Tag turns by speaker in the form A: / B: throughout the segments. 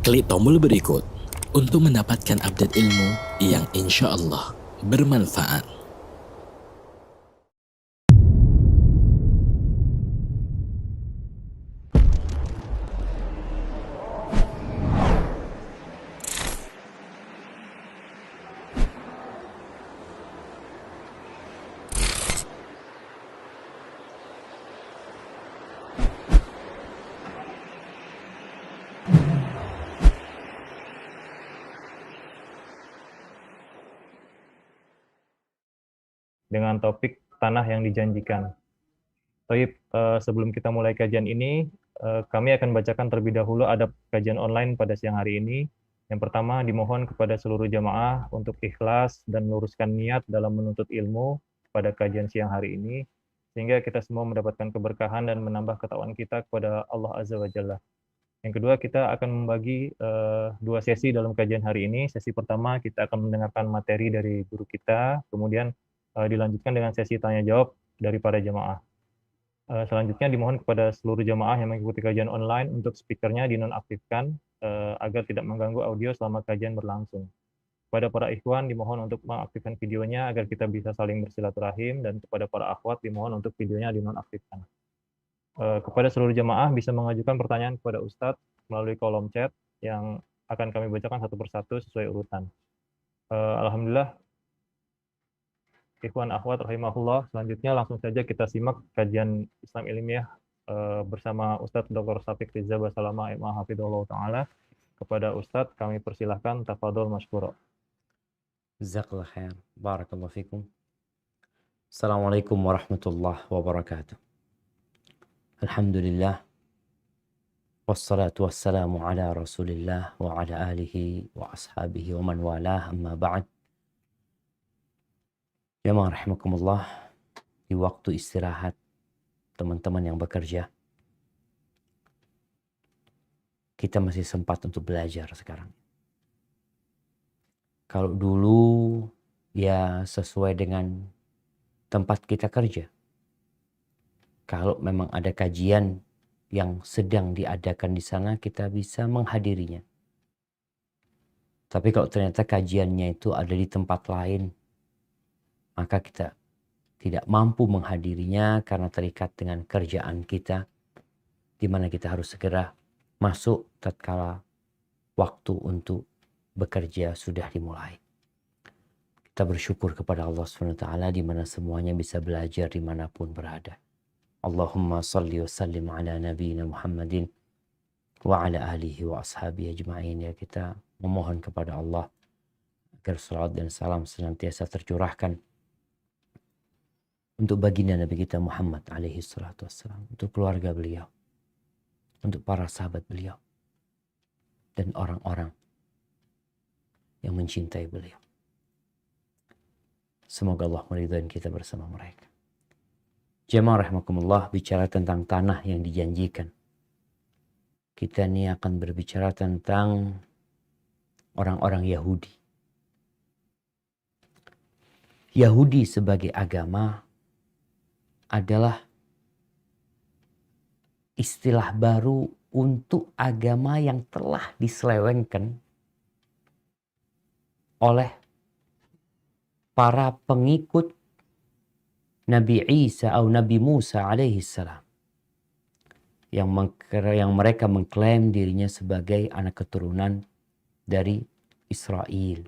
A: Klik tombol berikut untuk mendapatkan update ilmu yang insya Allah bermanfaat.
B: Dengan topik tanah yang dijanjikan. Taib, sebelum kita mulai kajian ini, kami akan bacakan terlebih dahulu adab kajian online pada siang hari ini. Yang pertama, dimohon kepada seluruh jamaah untuk ikhlas dan meluruskan niat dalam menuntut ilmu pada kajian siang hari ini, sehingga kita semua mendapatkan keberkahan dan menambah ketakwaan kita kepada Allah Azza wa Jalla. Yang kedua, kita akan membagi dua sesi dalam kajian hari ini. Sesi pertama, kita akan mendengarkan materi dari guru kita, kemudian dilanjutkan dengan sesi tanya-jawab dari para jamaah. Selanjutnya, dimohon kepada seluruh jamaah yang mengikuti kajian online untuk speakernya dinonaktifkan agar tidak mengganggu audio selama kajian berlangsung. Kepada para ikhwan, dimohon untuk mengaktifkan videonya agar kita bisa saling bersilaturahim, dan kepada para akhwat, dimohon untuk videonya dinonaktifkan. Kepada seluruh jamaah bisa mengajukan pertanyaan kepada Ustadz melalui kolom chat yang akan kami bacakan satu persatu sesuai urutan. Alhamdulillah, ikhwan akhwat rahimahullah, selanjutnya langsung saja kita simak kajian Islam ilmiah bersama Ustadz Dr. Syafiq Rizza Basalama MA Hafidhullah Ta'ala. Kepada Ustadz kami persilahkan, tafadhol masykura.
C: Jazakallah khair. Barakallahu fikum. Assalamualaikum warahmatullahi wabarakatuh. Alhamdulillah. Wassalatu wassalamu ala rasulillah wa ala alihi wa ashabihi wa man walah, amma ba'd. Jamaah rahimakumullah, di waktu istirahat teman-teman yang bekerja, kita masih sempat untuk belajar sekarang. Kalau dulu ya sesuai dengan tempat kita kerja. Kalau memang ada kajian yang sedang diadakan di sana, kita bisa menghadirinya. Tapi kalau ternyata kajiannya itu ada di tempat lain, maka kita tidak mampu menghadirinya karena terikat dengan kerjaan kita, di mana kita harus segera masuk tatkala waktu untuk bekerja sudah dimulai. Kita bersyukur kepada Allah SWT di mana semuanya bisa belajar dimanapun berada. Allahumma salli wa sallim ala nabiyina Muhammadin wa ala alihi wa ashabihi ajma'in. Ya, kita memohon kepada Allah agar salawat dan salam senantiasa tercurahkan untuk baginda Nabi kita Muhammad alaihi salatu wassalam, untuk keluarga beliau, untuk para sahabat beliau, dan orang-orang yang mencintai beliau. Semoga Allah meridhai kita bersama mereka. Jemaah rahimakumullah, bicara tentang tanah yang dijanjikan. Kita ini akan berbicara tentang orang-orang Yahudi. Yahudi sebagai agama adalah istilah baru untuk agama yang telah diselewengkan oleh para pengikut Nabi Isa atau Nabi Musa alaihi salam, yang mereka mengklaim dirinya sebagai anak keturunan dari Israel,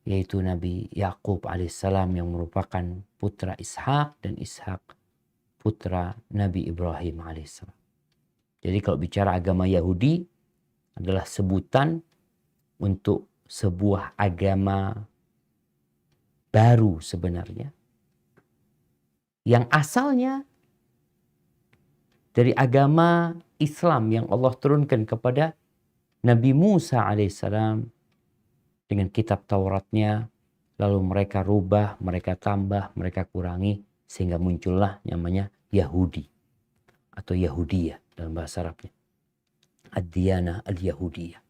C: yaitu Nabi Yakub alaihissalam yang merupakan putra Ishak, dan Ishak putra Nabi Ibrahim alaihissalam. Jadi kalau bicara agama Yahudi adalah sebutan untuk sebuah agama baru sebenarnya, yang asalnya dari agama Islam yang Allah turunkan kepada Nabi Musa alaihissalam dengan kitab Tauratnya, lalu mereka rubah, mereka tambah, mereka kurangi, sehingga muncullah namanya Yahudi atau Yahudiyah dalam bahasa Arabnya. Ad-Diyanah al-Yahudiyah.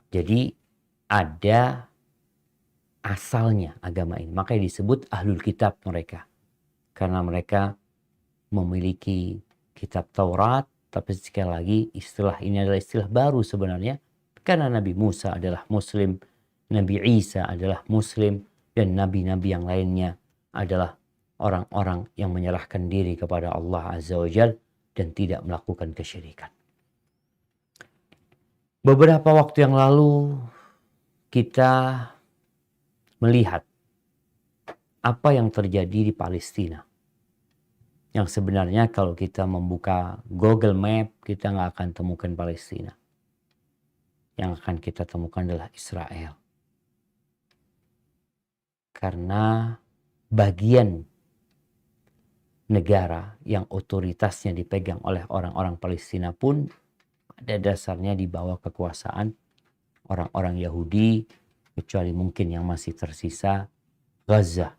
C: Jadi ada asalnya agama ini, makanya disebut Ahlul Kitab mereka, karena mereka memiliki kitab Taurat Tapi sekali lagi istilah ini adalah istilah baru sebenarnya. Karena Nabi Musa adalah Muslim, Nabi Isa adalah Muslim, dan nabi-nabi yang lainnya adalah orang-orang yang menyerahkan diri kepada Allah Azza wa Jal dan tidak melakukan kesyirikan. Beberapa waktu yang lalu kita melihat apa yang terjadi di Palestina. Yang sebenarnya kalau kita membuka Google Map, kita nggak akan temukan Palestina. Yang akan kita temukan adalah Israel. Karena bagian negara yang otoritasnya dipegang oleh orang-orang Palestina pun pada dasarnya di bawah kekuasaan orang-orang Yahudi, kecuali mungkin yang masih tersisa Gaza.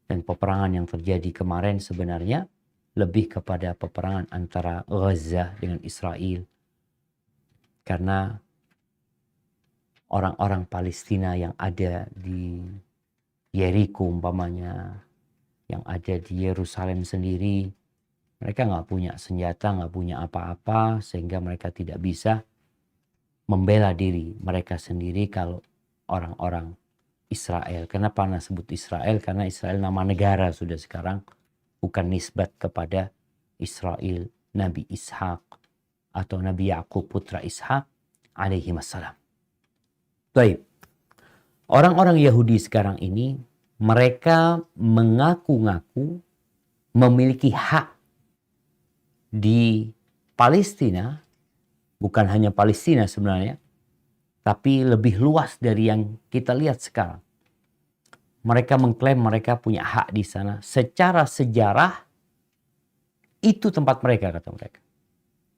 C: Dan peperangan yang terjadi kemarin sebenarnya lebih kepada peperangan antara Gaza dengan Israel. Karena orang-orang Palestina yang ada di Yeriko umpamanya, yang ada di Yerusalem sendiri, mereka nggak punya senjata, nggak punya apa-apa, sehingga mereka tidak bisa membela diri mereka sendiri kalau orang-orang Israel. Kenapa Anda sebut Israel? Karena Israel nama negara sudah sekarang, bukan nisbat kepada Israel Nabi Ishak atau Nabi Yakub putra Ishak alaihi wassalam. Baik. Orang-orang Yahudi sekarang ini mereka mengaku-ngaku memiliki hak di Palestina, bukan hanya Palestina sebenarnya, tapi lebih luas dari yang kita lihat sekarang. Mereka mengklaim mereka punya hak di sana. Secara sejarah, itu tempat mereka, kata mereka.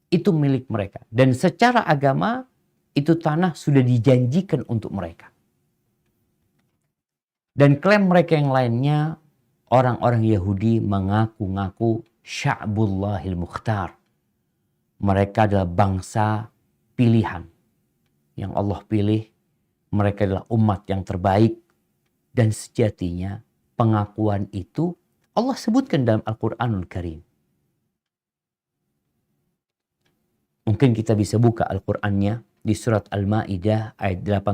C: Itu milik mereka. Dan secara agama, itu tanah sudah dijanjikan untuk mereka. Dan klaim mereka yang lainnya, orang-orang Yahudi mengaku-ngaku Sya'bullahil Mukhtar. Mereka adalah bangsa pilihan yang Allah pilih. Mereka adalah umat yang terbaik. Dan sejatinya pengakuan itu Allah sebutkan dalam Al-Quranul Karim. Mungkin kita bisa buka Al-Qurannya di surat Al-Ma'idah ayat 18.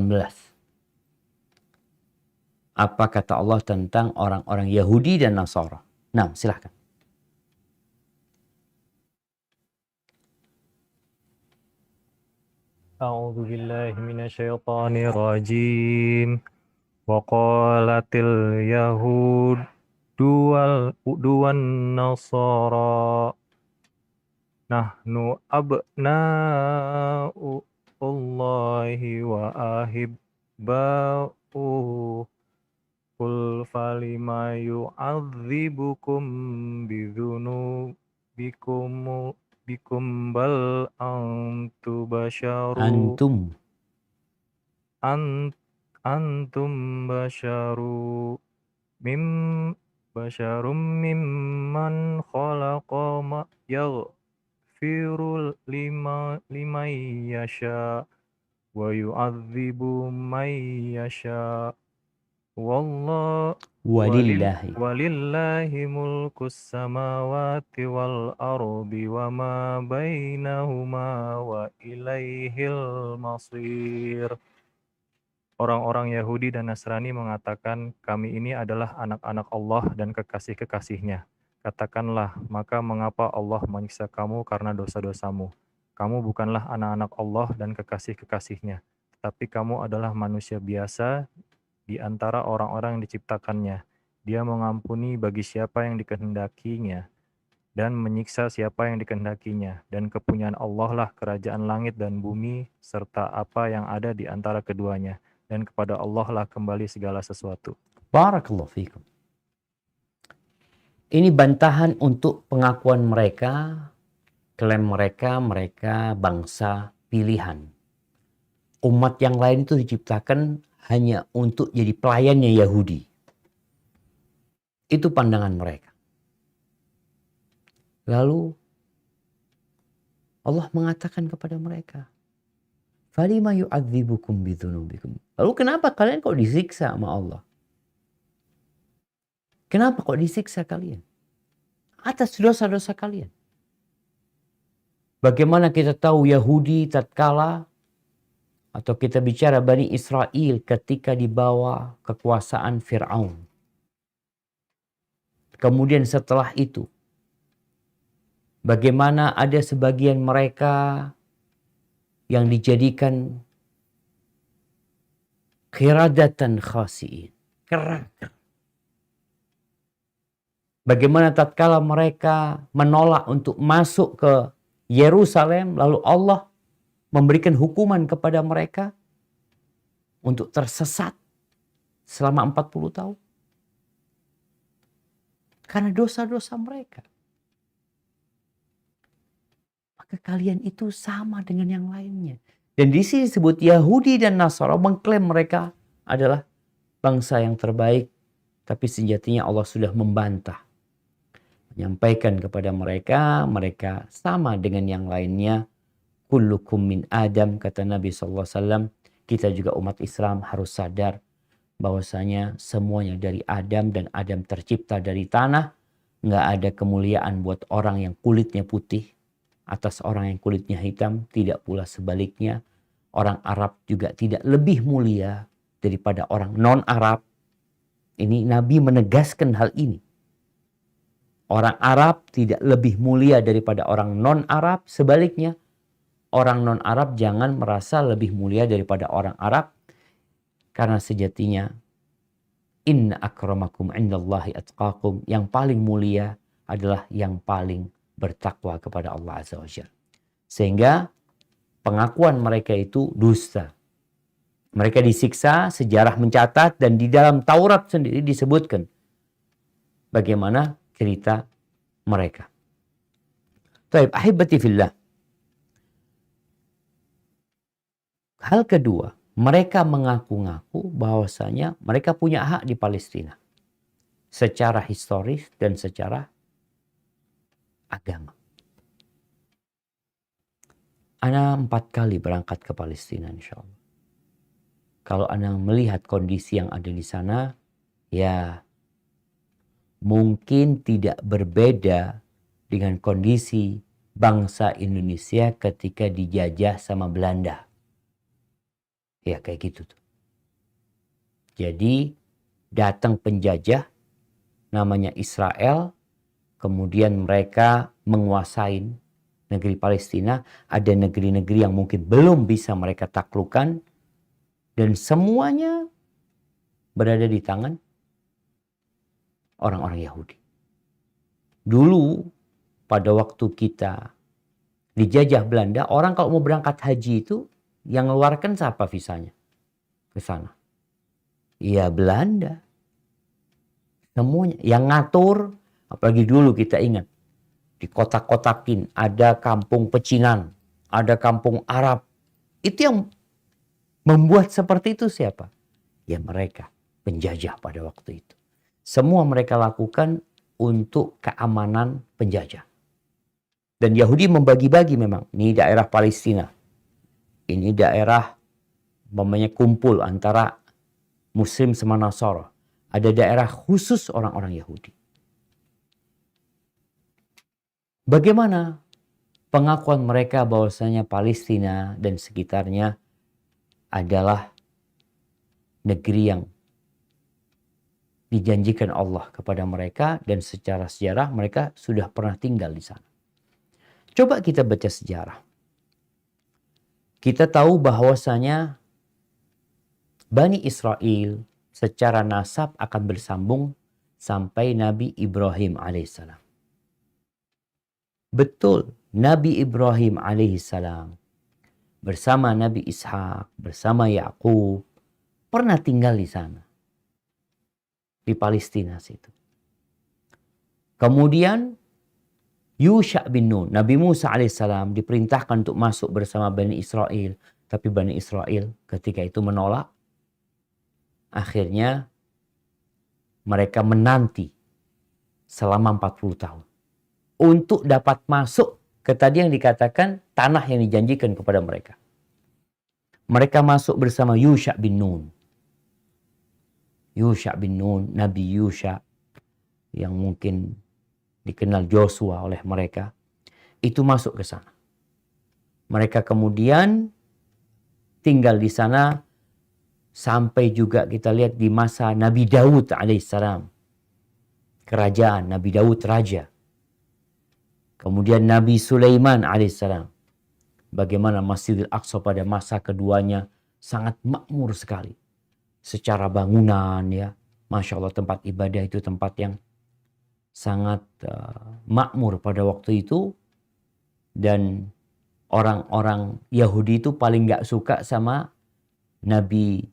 C: Apa kata Allah tentang orang-orang Yahudi dan Nasara? Nah, silahkan.
B: A'udzu billahi minasyaitonir rajim. Wa qalatil yahudu nasara nahnu abna'u Allahi wa ahibba'u qul falima yu'adzibukum bikum bal antum basyaru antum basyarum mimman khalaqa ma yaghfiru liman yasha wa yu'adzibu man yasha walillahi mulkus samawati wal ardi wa ma bainahuma wa ilaihil masir. Orang-orang Yahudi dan Nasrani mengatakan, kami ini adalah anak-anak Allah dan kekasih-kekasihnya. Katakanlah, maka mengapa Allah menyiksa kamu karena dosa-dosamu? Kamu bukanlah anak-anak Allah dan kekasih-kekasihnya, tetapi kamu adalah manusia biasa di antara orang-orang yang diciptakannya. Dia mengampuni bagi siapa yang dikehendakinya, dan menyiksa siapa yang dikehendakinya. Dan kepunyaan Allah lah kerajaan langit dan bumi, serta apa yang ada di antara keduanya. Dan kepada Allah lah kembali segala sesuatu.
C: Barakallahu fikum. Ini bantahan untuk pengakuan mereka, klaim mereka bangsa pilihan. Umat yang lain itu diciptakan hanya untuk jadi pelayannya Yahudi. Itu pandangan mereka. Lalu Allah mengatakan kepada mereka, "Falima yu'adzibukum bidzunubikum." Lalu kenapa kalian kok disiksa sama Allah? Kenapa kok disiksa kalian? Atas dosa-dosa kalian. Bagaimana kita tahu Yahudi tatkala atau kita bicara Bani Israel ketika di bawah kekuasaan Fir'aun. Kemudian setelah itu, bagaimana ada sebagian mereka yang dijadikan qiradatan khasi'in. Kerangka. Bagaimana tatkala mereka menolak untuk masuk ke Yerusalem, lalu Allah memberikan hukuman kepada mereka untuk tersesat selama 40 tahun. Karena dosa-dosa mereka. Maka kalian itu sama dengan yang lainnya. Dan di sini disebut Yahudi dan Nasara mengklaim mereka adalah bangsa yang terbaik. Tapi sejatinya Allah sudah membantah. Menyampaikan kepada mereka, mereka sama dengan yang lainnya. Kullukum min Adam, kata Nabi SAW. Kita juga umat Islam harus sadar bahwasanya semuanya dari Adam dan Adam tercipta dari tanah. Nggak ada kemuliaan buat orang yang kulitnya putih atas orang yang kulitnya hitam. Tidak pula sebaliknya. Orang Arab juga tidak lebih mulia daripada orang non-Arab. Ini Nabi menegaskan hal ini. Orang Arab tidak lebih mulia daripada orang non-Arab. Sebaliknya, orang non-Arab jangan merasa lebih mulia daripada orang Arab. Karena sejatinya, inna akramakum indallahi atqakum. Yang paling mulia adalah yang paling bertakwa kepada Allah Azza wa Jalla. Sehingga pengakuan mereka itu dusta. Mereka disiksa, sejarah mencatat, dan di dalam Taurat sendiri disebutkan bagaimana cerita mereka. Taib, ahibati fillah. Hal kedua, mereka mengaku-ngaku bahwasanya mereka punya hak di Palestina. Secara historis dan secara agama. Ana 4 kali berangkat ke Palestina insya Allah. Kalau Ana melihat kondisi yang ada di sana, ya mungkin tidak berbeda dengan kondisi bangsa Indonesia ketika dijajah sama Belanda. Ya kayak gitu tuh. Jadi datang penjajah namanya Israel, kemudian mereka menguasai negeri Palestina. Ada negeri-negeri yang mungkin belum bisa mereka taklukkan. Dan semuanya berada di tangan orang-orang Yahudi. Dulu pada waktu kita dijajah Belanda, orang kalau mau berangkat haji itu yang mengeluarkan siapa visanya ke sana? Ya Belanda. Semuanya yang ngatur, apalagi dulu kita ingat di kotak-kotakin ada kampung pecinan, ada kampung Arab. Itu yang membuat seperti itu siapa? Ya mereka, penjajah pada waktu itu. Semua mereka lakukan untuk keamanan penjajah. Dan Yahudi membagi-bagi memang. Ini daerah Palestina. Ini daerah namanya kumpul antara Muslim sama Nasara. Ada daerah khusus orang-orang Yahudi. Bagaimana pengakuan mereka bahwasanya Palestina dan sekitarnya adalah negeri yang dijanjikan Allah kepada mereka dan secara sejarah mereka sudah pernah tinggal di sana. Coba kita baca sejarah. Kita tahu bahwasanya Bani Israel secara nasab akan bersambung sampai Nabi Ibrahim alaihissalam. Betul, Nabi Ibrahim alaihissalam bersama Nabi Ishak, bersama Yakub pernah tinggal di sana. Di Palestina situ. Kemudian Yusha bin Nun, Nabi Musa alaihissalam diperintahkan untuk masuk bersama Bani Israel. Tapi Bani Israel ketika itu menolak. Akhirnya mereka menanti selama 40 tahun. Untuk dapat masuk ke tadi yang dikatakan tanah yang dijanjikan kepada mereka. Mereka masuk bersama Yusha bin Nun. Yusha bin Nun, Nabi Yusha yang mungkin dikenal Joshua oleh mereka, itu masuk ke sana. Mereka kemudian tinggal di sana sampai juga kita lihat di masa Nabi Daud alaihissalam. Kerajaan Nabi Daud raja. Kemudian Nabi Sulaiman alaihissalam. Bagaimana Masjidil Aqsa pada masa keduanya sangat makmur sekali. Secara bangunan ya. Masya Allah, tempat ibadah itu tempat yang sangat makmur pada waktu itu. Dan orang-orang Yahudi itu paling gak suka sama Nabi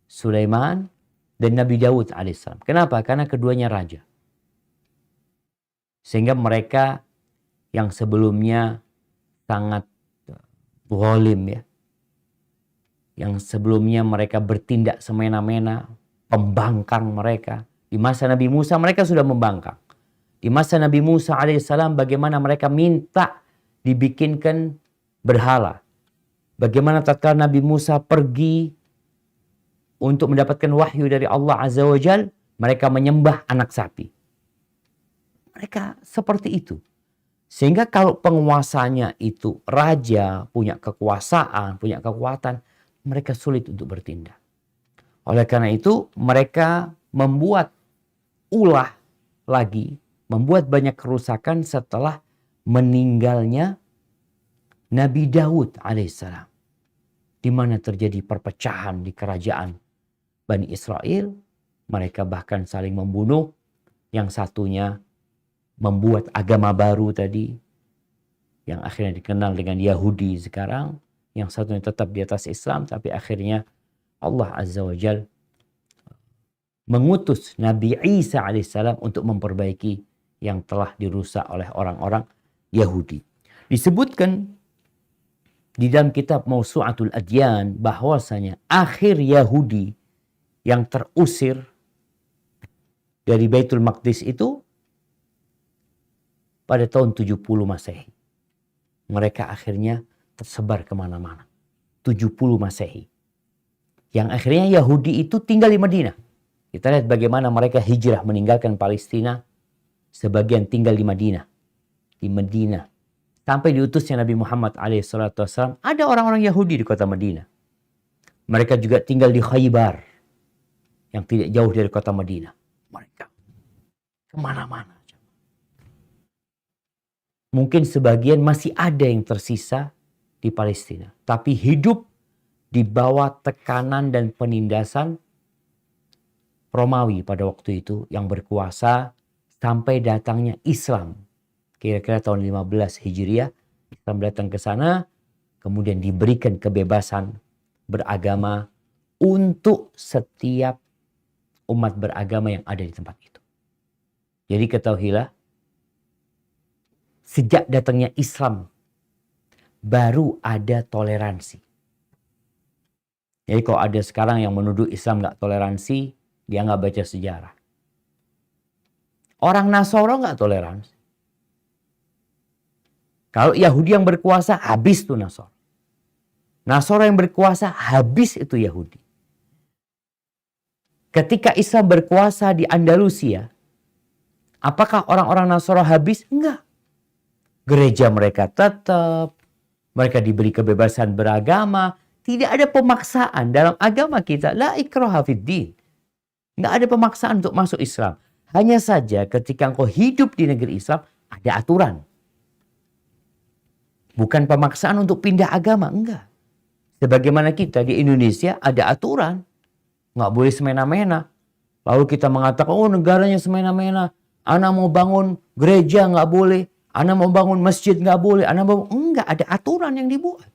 C: Sulaiman dan Nabi Daud alaihissalam. Kenapa? Karena keduanya raja. Sehingga mereka yang sebelumnya sangat zalim ya. Yang sebelumnya mereka bertindak semena-mena, pembangkang mereka. Di masa Nabi Musa mereka sudah membangkang. Di masa Nabi Musa alaihissalam bagaimana mereka minta dibikinkan berhala. Bagaimana tatkala Nabi Musa pergi untuk mendapatkan wahyu dari Allah Azza wa Jal, mereka menyembah anak sapi. Mereka seperti itu. Sehingga kalau penguasanya itu raja, punya kekuasaan, punya kekuatan, mereka sulit untuk bertindak. Oleh karena itu, mereka membuat ulah lagi, membuat banyak kerusakan setelah meninggalnya Nabi Daud alaihissalam. Di mana terjadi perpecahan di kerajaan Bani Israel. Mereka bahkan saling membunuh. Yang satunya membuat agama baru tadi. Yang akhirnya dikenal dengan Yahudi sekarang. Yang satunya tetap di atas Islam. Tapi akhirnya Allah Azza wa Jal mengutus Nabi Isa alaihissalam untuk memperbaiki yang telah dirusak oleh orang-orang Yahudi. Disebutkan di dalam kitab Mawsu'atul Adyan bahwasanya akhir Yahudi yang terusir dari Baitul Maqdis itu pada tahun 70 Masehi. Mereka akhirnya tersebar kemana-mana. 70 Masehi. Yang akhirnya Yahudi itu tinggal di Madinah. Kita lihat bagaimana mereka hijrah meninggalkan Palestina. Sebagian tinggal di Madinah. Di Madinah. Sampai diutusnya Nabi Muhammad SAW. Ada orang-orang Yahudi di kota Madinah. Mereka juga tinggal di Khaybar. Yang tidak jauh dari kota Madinah. Mereka kemana-mana. Mungkin sebagian masih ada yang tersisa di Palestina. Tapi hidup di bawah tekanan dan penindasan Romawi pada waktu itu yang berkuasa sampai datangnya Islam. Kira-kira tahun 15 Hijriah, Islam datang ke sana, kemudian diberikan kebebasan beragama untuk setiap umat beragama yang ada di tempat itu. Jadi ketahuilah, sejak datangnya Islam, baru ada toleransi. Jadi kalau ada sekarang yang menuduh Islam nggak toleransi, dia nggak baca sejarah. Orang Nasoro nggak toleransi. Kalau Yahudi yang berkuasa, habis tuh Nasoro. Nasoro yang berkuasa, habis itu Yahudi. Ketika Islam berkuasa di Andalusia, apakah orang-orang Nasoro habis? Enggak. Gereja mereka tetap, mereka diberi kebebasan beragama, tidak ada pemaksaan dalam agama kita. La ikraha fiddin. Enggak ada pemaksaan untuk masuk Islam. Hanya saja ketika engkau hidup di negeri Islam, ada aturan. Bukan pemaksaan untuk pindah agama, enggak. Sebagaimana kita di Indonesia ada aturan. Enggak boleh semena-mena. Lalu kita mengatakan, oh negaranya semena-mena. Anak mau bangun gereja enggak boleh. Anak mau bangun masjid enggak boleh. Anak mau... Enggak, ada aturan yang dibuat.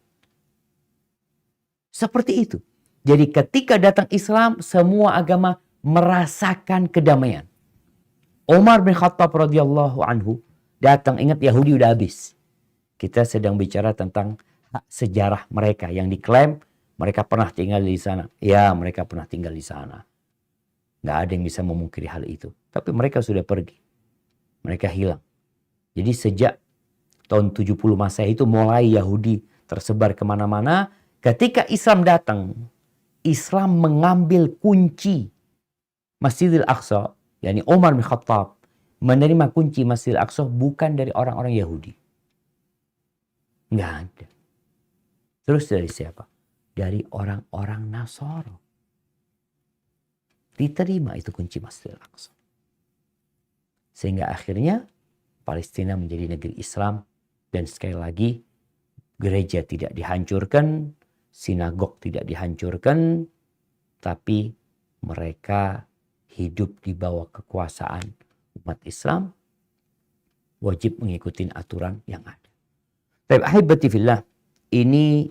C: Seperti itu. Jadi ketika datang Islam, semua agama merasakan kedamaian. Umar bin Khattab radhiyallahu anhu datang, ingat Yahudi udah habis. Kita sedang bicara tentang hak sejarah mereka yang diklaim mereka pernah tinggal di sana. Ya, mereka pernah tinggal di sana. Nggak ada yang bisa memungkiri hal itu. Tapi mereka sudah pergi. Mereka hilang. Jadi sejak tahun 70 Masehi itu mulai Yahudi tersebar kemana-mana. Ketika Islam datang, Islam mengambil kunci Masjidil Aqsa, yakni Umar bin Khattab menerima kunci Masjidil Aqsa bukan dari orang-orang Yahudi. Nggak ada. Terus dari siapa? Dari orang-orang Nasara. Diterima itu kunci Masjidil Aqsa. Sehingga akhirnya Palestina menjadi negeri Islam. Dan sekali lagi, gereja tidak dihancurkan, sinagog tidak dihancurkan, tapi mereka hidup di bawah kekuasaan umat Islam, wajib mengikuti aturan yang ada. Tapi ahibati fillah, ini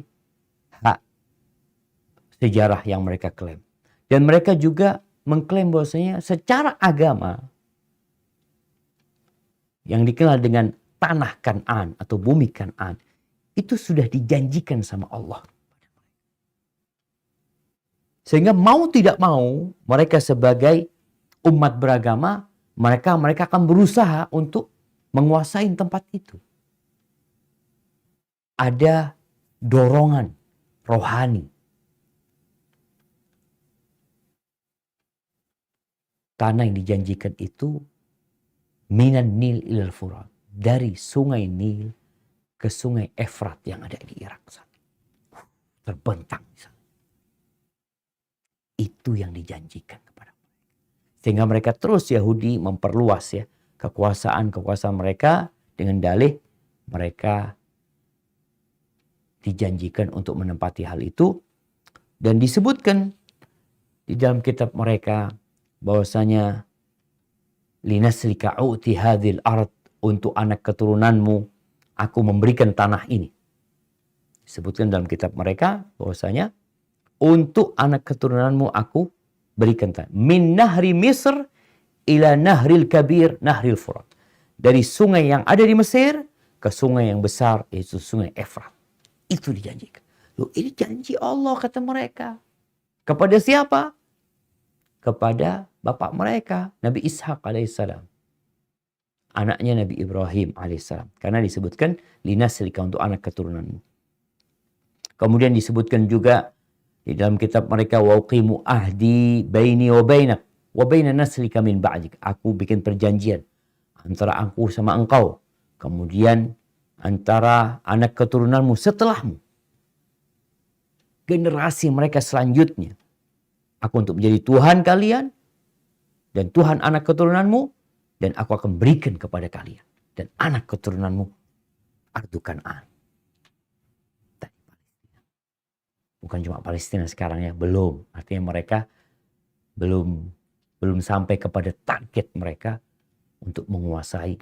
C: hak sejarah yang mereka klaim. Dan mereka juga mengklaim bahwasanya secara agama yang dikenal dengan tanah Kan'an atau bumi Kan'an itu sudah dijanjikan sama Allah. Sehingga mau tidak mau mereka sebagai umat beragama, mereka akan berusaha untuk menguasai tempat itu. Ada dorongan rohani. Tanah yang dijanjikan itu minan Nil ilal Furat. Dari sungai Nil ke sungai Efrat yang ada di Irak sana. Terbentang di sana. Itu yang dijanjikan kepada mereka. Sehingga mereka terus Yahudi memperluas ya kekuasaan mereka dengan dalih mereka dijanjikan untuk menempati hal itu. Dan disebutkan di dalam kitab mereka bahwasanya linaslika u'ti hadhil ard, untuk anak keturunanmu aku memberikan tanah ini. Disebutkan dalam kitab mereka bahwasanya untuk anak keturunanmu aku berikan tanah. Min nahri Misr ila nahril kabir nahril Furat. Dari sungai yang ada di Mesir ke sungai yang besar yaitu sungai Efrat. Itu dijanjikan. Loh, ini janji Allah kata mereka. Kepada siapa? Kepada bapak mereka, Nabi Ishak alaihissalam. Anaknya Nabi Ibrahim alaihissalam. Karena disebutkan linaslika, untuk anak keturunanmu. Kemudian disebutkan juga di dalam kitab mereka, waqimu ahdi baini wa bainak wa baina naslika min ba'dik. Aku bikin perjanjian antara aku sama engkau, kemudian antara anak keturunanmu setelahmu, generasi mereka selanjutnya. Aku untuk menjadi Tuhan kalian dan Tuhan anak keturunanmu, dan aku akan berikan kepada kalian dan anak keturunanmu Ardu Kan'an. Bukan cuma Palestina sekarang ya, belum. Artinya mereka belum sampai kepada target mereka untuk menguasai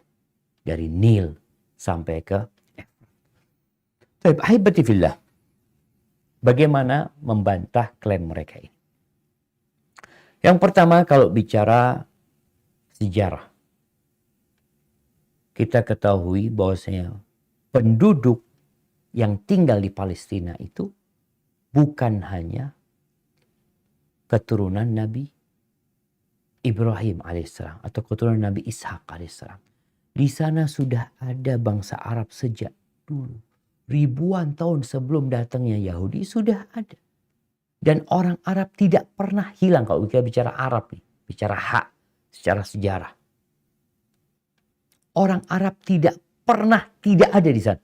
C: dari Nil sampai ke Efrat. Ahibati fillah, bagaimana membantah klaim mereka ini? Yang pertama, kalau bicara sejarah, kita ketahui bahwasanya penduduk yang tinggal di Palestina itu bukan hanya keturunan Nabi Ibrahim alaihissalam atau keturunan Nabi Ishak alaihissalam. Di sana sudah ada bangsa Arab sejak dulu. Ribuan tahun sebelum datangnya Yahudi sudah ada. Dan orang Arab tidak pernah hilang kalau kita bicara Arab nih, bicara hak secara sejarah. Orang Arab tidak pernah tidak ada di sana.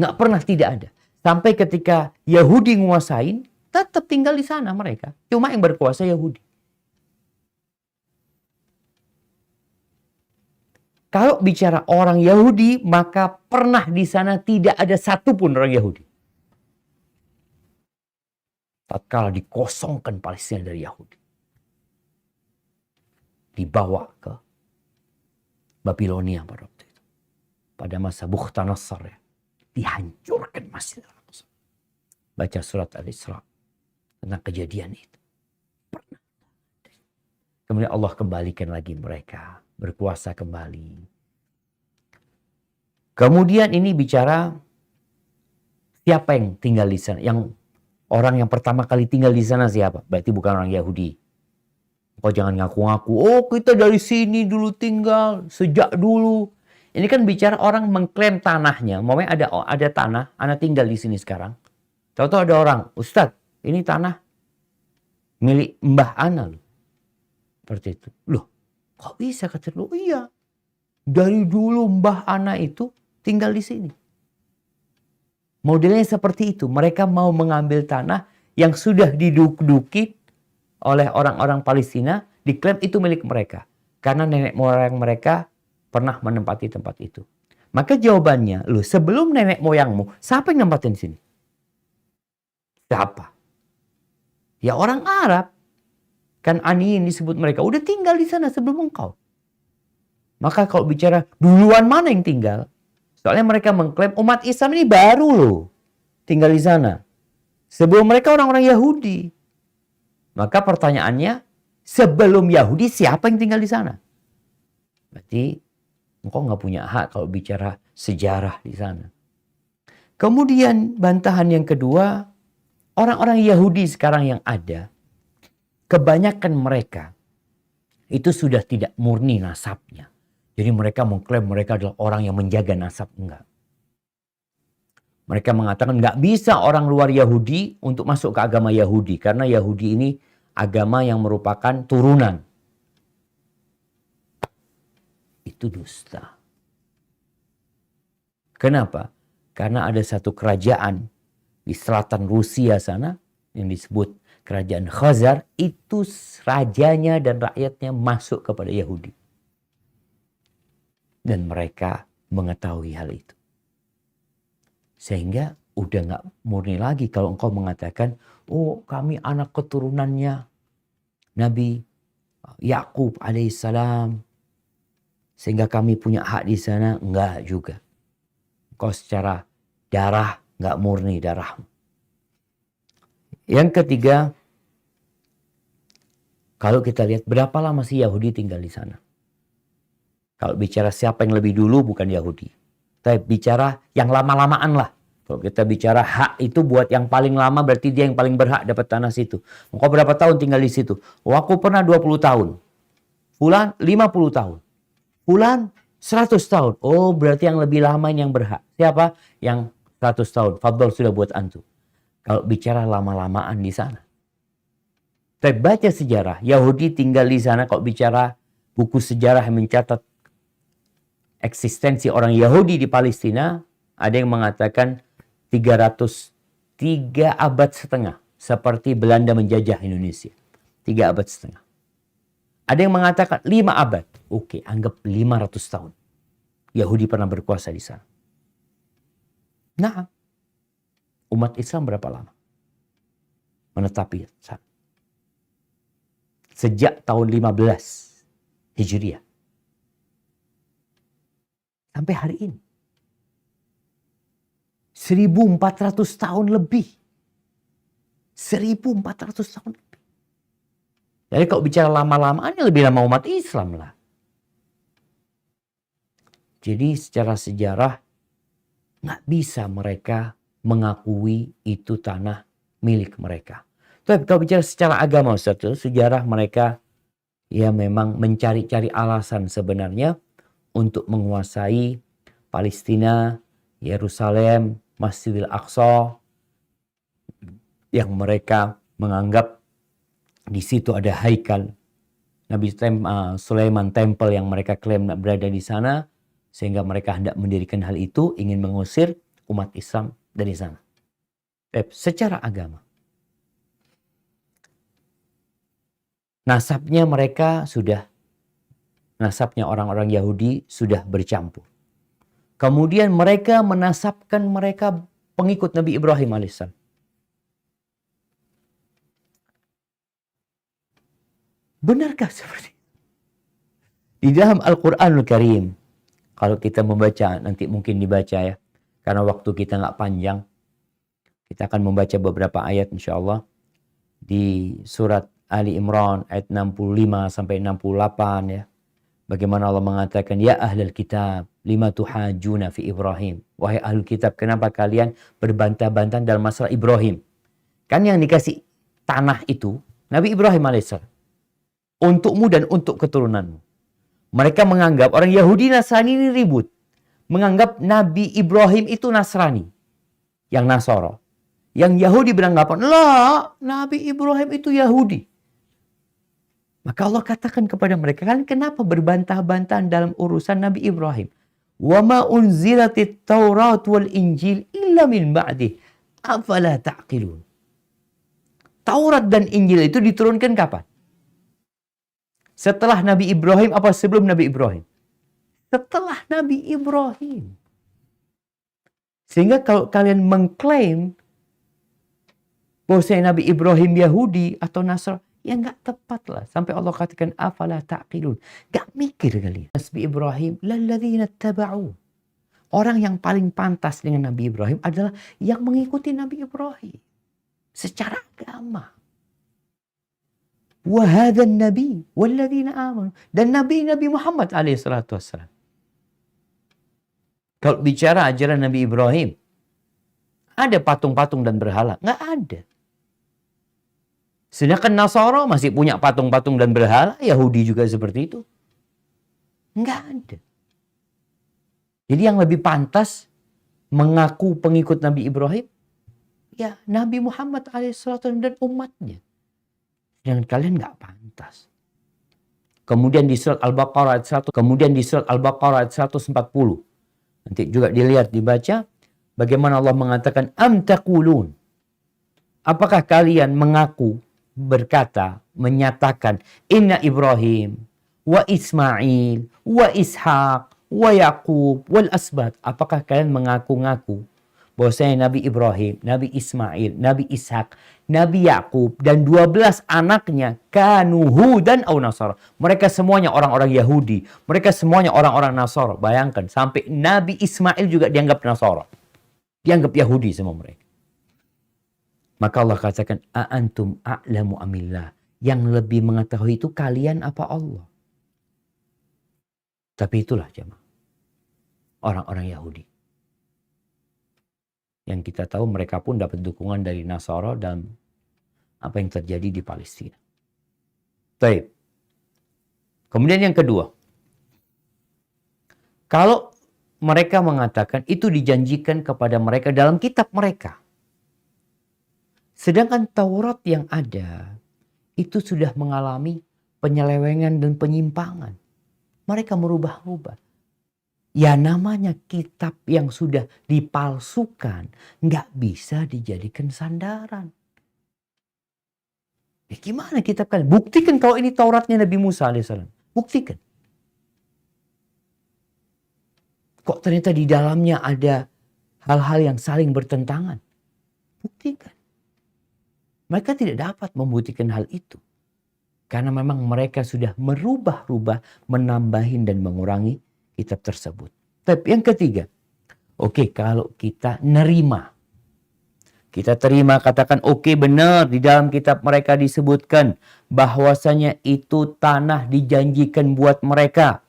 C: Nggak pernah tidak ada. Sampai ketika Yahudi nguasain, tetap tinggal di sana mereka. Cuma yang berkuasa Yahudi. Kalau bicara orang Yahudi, maka pernah di sana tidak ada satupun orang Yahudi. Tatkala dikosongkan Palestina dari Yahudi, dibawa ke Babilonia pada waktu itu. Pada masa Bukhtanasar ya, dihancurkan Masjid Al-Aqsa. Baca surat Al-Isra tentang kejadian itu. Pernah. Kemudian Allah kembalikan lagi mereka, berkuasa kembali. Kemudian ini bicara siapa yang tinggal di sana, orang yang pertama kali tinggal di sana siapa? Berarti bukan orang Yahudi. Kau jangan ngaku-ngaku, oh kita dari sini dulu tinggal, sejak dulu. Ini kan bicara orang mengklaim tanahnya. Maksudnya ada tanah, anak tinggal di sini sekarang. Tahu-tahu ada orang, Ustadz, ini tanah milik Mbah Ana loh. Seperti itu. Loh, kok bisa kata lu? Iya. Dari dulu Mbah Ana itu tinggal di sini. Modelnya seperti itu. Mereka mau mengambil tanah yang sudah diduduki oleh orang-orang Palestina, diklaim itu milik mereka. Karena nenek moyang mereka pernah menempati tempat itu. Maka jawabannya, lu sebelum nenek moyangmu, siapa yang nempatin sini? Siapa? Ya orang Arab. Kan Ani disebut mereka udah tinggal di sana sebelum engkau. Maka kalau bicara duluan mana yang tinggal? Soalnya mereka mengklaim umat Islam ini baru loh tinggal di sana. Sebelum mereka orang-orang Yahudi. Maka pertanyaannya, sebelum Yahudi siapa yang tinggal di sana? Berarti engkau nggak punya hak kalau bicara sejarah di sana. Kemudian bantahan yang kedua, orang-orang Yahudi sekarang yang ada, kebanyakan mereka itu sudah tidak murni nasabnya. Jadi mereka mengklaim mereka adalah orang yang menjaga nasab. Enggak. Mereka mengatakan nggak bisa orang luar Yahudi untuk masuk ke agama Yahudi. Karena Yahudi ini agama yang merupakan turunan. Itu dusta. Kenapa? Karena ada satu kerajaan di selatan Rusia sana yang disebut kerajaan Khazar. Itu rajanya dan rakyatnya masuk kepada Yahudi. Dan mereka mengetahui hal itu. Sehingga udah nggak murni lagi kalau engkau mengatakan, oh kami anak keturunannya Nabi Yakub alaihissalam. Sehingga kami punya hak di sana. Enggak juga. Engkau secara darah nggak murni darahmu. Yang ketiga, kalau kita lihat berapa lama sih Yahudi tinggal di sana? Kalau bicara siapa yang lebih dulu bukan Yahudi. Tapi bicara yang lama-lamaan lah. Kalau kita bicara hak itu buat yang paling lama berarti dia yang paling berhak dapat tanah situ. Engkau berapa tahun tinggal di situ? Oh, aku pernah 20 tahun. Fulan 50 tahun. Fulan 100 tahun. Oh berarti yang lebih lama yang berhak. Siapa? Yang 100 tahun. Fadl sudah buat antum. Kalau bicara lama-lamaan di sana. Tapi baca sejarah. Yahudi tinggal di sana. Kalau bicara buku sejarah yang mencatat eksistensi orang Yahudi di Palestina, ada yang mengatakan 303 abad setengah. Seperti Belanda menjajah Indonesia. 3 abad setengah. Ada yang mengatakan 5 abad. Oke, anggap 500 tahun. Yahudi pernah berkuasa di sana. Nah, umat Islam berapa lama menetap di sana? Sejak tahun 15 Hijriah. Sampai hari ini. 1400 tahun lebih. 1400 tahun lebih. Jadi kalau bicara lama-lamaannya lebih lama umat Islam lah. Jadi secara sejarah nggak bisa mereka mengakui itu tanah milik mereka. Tapi kalau bicara secara agama Ustaz, sejarah mereka ya memang mencari-cari alasan sebenarnya untuk menguasai Palestina, Yerusalem, Masjidil Aqsa yang mereka menganggap di situ ada haikal Nabi Sulaiman, temple yang mereka klaim berada di sana, sehingga mereka hendak mendirikan hal itu, ingin mengusir umat Islam dari sana. Secara agama, nasabnya orang-orang Yahudi sudah bercampur. Kemudian mereka menasabkan mereka pengikut Nabi Ibrahim alaihissalam. Benarkah seperti itu? Di dalam Al-Quranul Karim, kalau kita membaca, nanti mungkin dibaca ya, karena waktu kita nggak panjang, kita akan membaca beberapa ayat insya Allah di surat Ali Imran ayat 65 sampai 68 ya. Bagaimana Allah mengatakan, ya ahlul kitab, lima tuhajuna fi Ibrahim. Wahai ahlul kitab, kenapa kalian berbantah-bantah dalam masalah Ibrahim? Kan yang dikasih tanah itu Nabi Ibrahim alaihissalam. Untukmu dan untuk keturunanmu. Mereka menganggap orang Yahudi Nasrani ini ribut. Menganggap Nabi Ibrahim itu Nasrani. Yang Nasoro. Yang Yahudi beranggapan, lah Nabi Ibrahim itu Yahudi. Maka Allah katakan kepada mereka, kalian kenapa berbantah-bantahan dalam urusan Nabi Ibrahim? Wa ma unzilatit Taurat wal Injil illa illa min ba'di afala ta'qilun. Taurat dan Injil itu diturunkan kapan? Setelah Nabi Ibrahim apa sebelum Nabi Ibrahim? Setelah Nabi Ibrahim. Sehingga kalau kalian mengklaim bahwa Nabi Ibrahim Yahudi atau Nasrani, ya nggak tepat lah. Sampai Allah katakan, afala ta'qilun. Nggak mikir kalian. Nabi Ibrahim, lalladzina taba'u. Orang yang paling pantas dengan Nabi Ibrahim adalah yang mengikuti Nabi Ibrahim. Secara agama. Wahadan Nabi, walladzina amanu. Dan Nabi Muhammad alaihissalam. Kalau bicara ajaran Nabi Ibrahim, ada patung-patung dan berhala? Nggak ada. Sedangkan Nasara masih punya patung-patung dan berhala, Yahudi juga seperti itu. Nggak ada. Jadi yang lebih pantas mengaku pengikut Nabi Ibrahim, ya Nabi Muhammad alaihissalam dan umatnya. Dan kalian nggak pantas. Kemudian di surat Al-Baqarah ayat 1, kemudian di surat Al-Baqarah ayat 140. Nanti juga dilihat, dibaca. Bagaimana Allah mengatakan, am taqulun. Apakah kalian mengaku, berkata, menyatakan, inna Ibrahim, wa Ismail, wa Ishaq, wa Yaqub, wal asbat. Apakah kalian mengaku-ngaku bahwasanya Nabi Ibrahim, Nabi Ismail, Nabi Ishak, Nabi Yaqub, dan 12 anaknya kanu hudan au nasara. Mereka semuanya orang-orang Yahudi. Mereka semuanya orang-orang Nasara. Bayangkan, sampai Nabi Ismail juga dianggap Nasara. Dianggap Yahudi semua mereka. Maka Allah katakan, a'antum a'lamu amillah. Yang lebih mengetahui itu kalian apa Allah? Tapi itulah jemaah, orang-orang Yahudi. Yang kita tahu mereka pun dapat dukungan dari Nasara dan apa yang terjadi di Palestina. Baik. Kemudian yang kedua. Kalau mereka mengatakan itu dijanjikan kepada mereka dalam kitab mereka. Sedangkan Taurat yang ada itu sudah mengalami penyelewengan dan penyimpangan. Mereka merubah-rubah. Ya namanya kitab yang sudah dipalsukan, nggak bisa dijadikan sandaran. Ya gimana kitab kalian? Buktikan kalau ini Tauratnya Nabi Musa alaihissalam. Buktikan. Kok ternyata di dalamnya ada hal-hal yang saling bertentangan? Buktikan. Mereka tidak dapat membuktikan hal itu. Karena memang mereka sudah merubah-rubah, menambahin dan mengurangi kitab tersebut. Tapi yang ketiga, oke, kalau kita nerima, kita terima, katakan oke, benar di dalam kitab mereka disebutkan bahwasanya itu tanah dijanjikan buat mereka.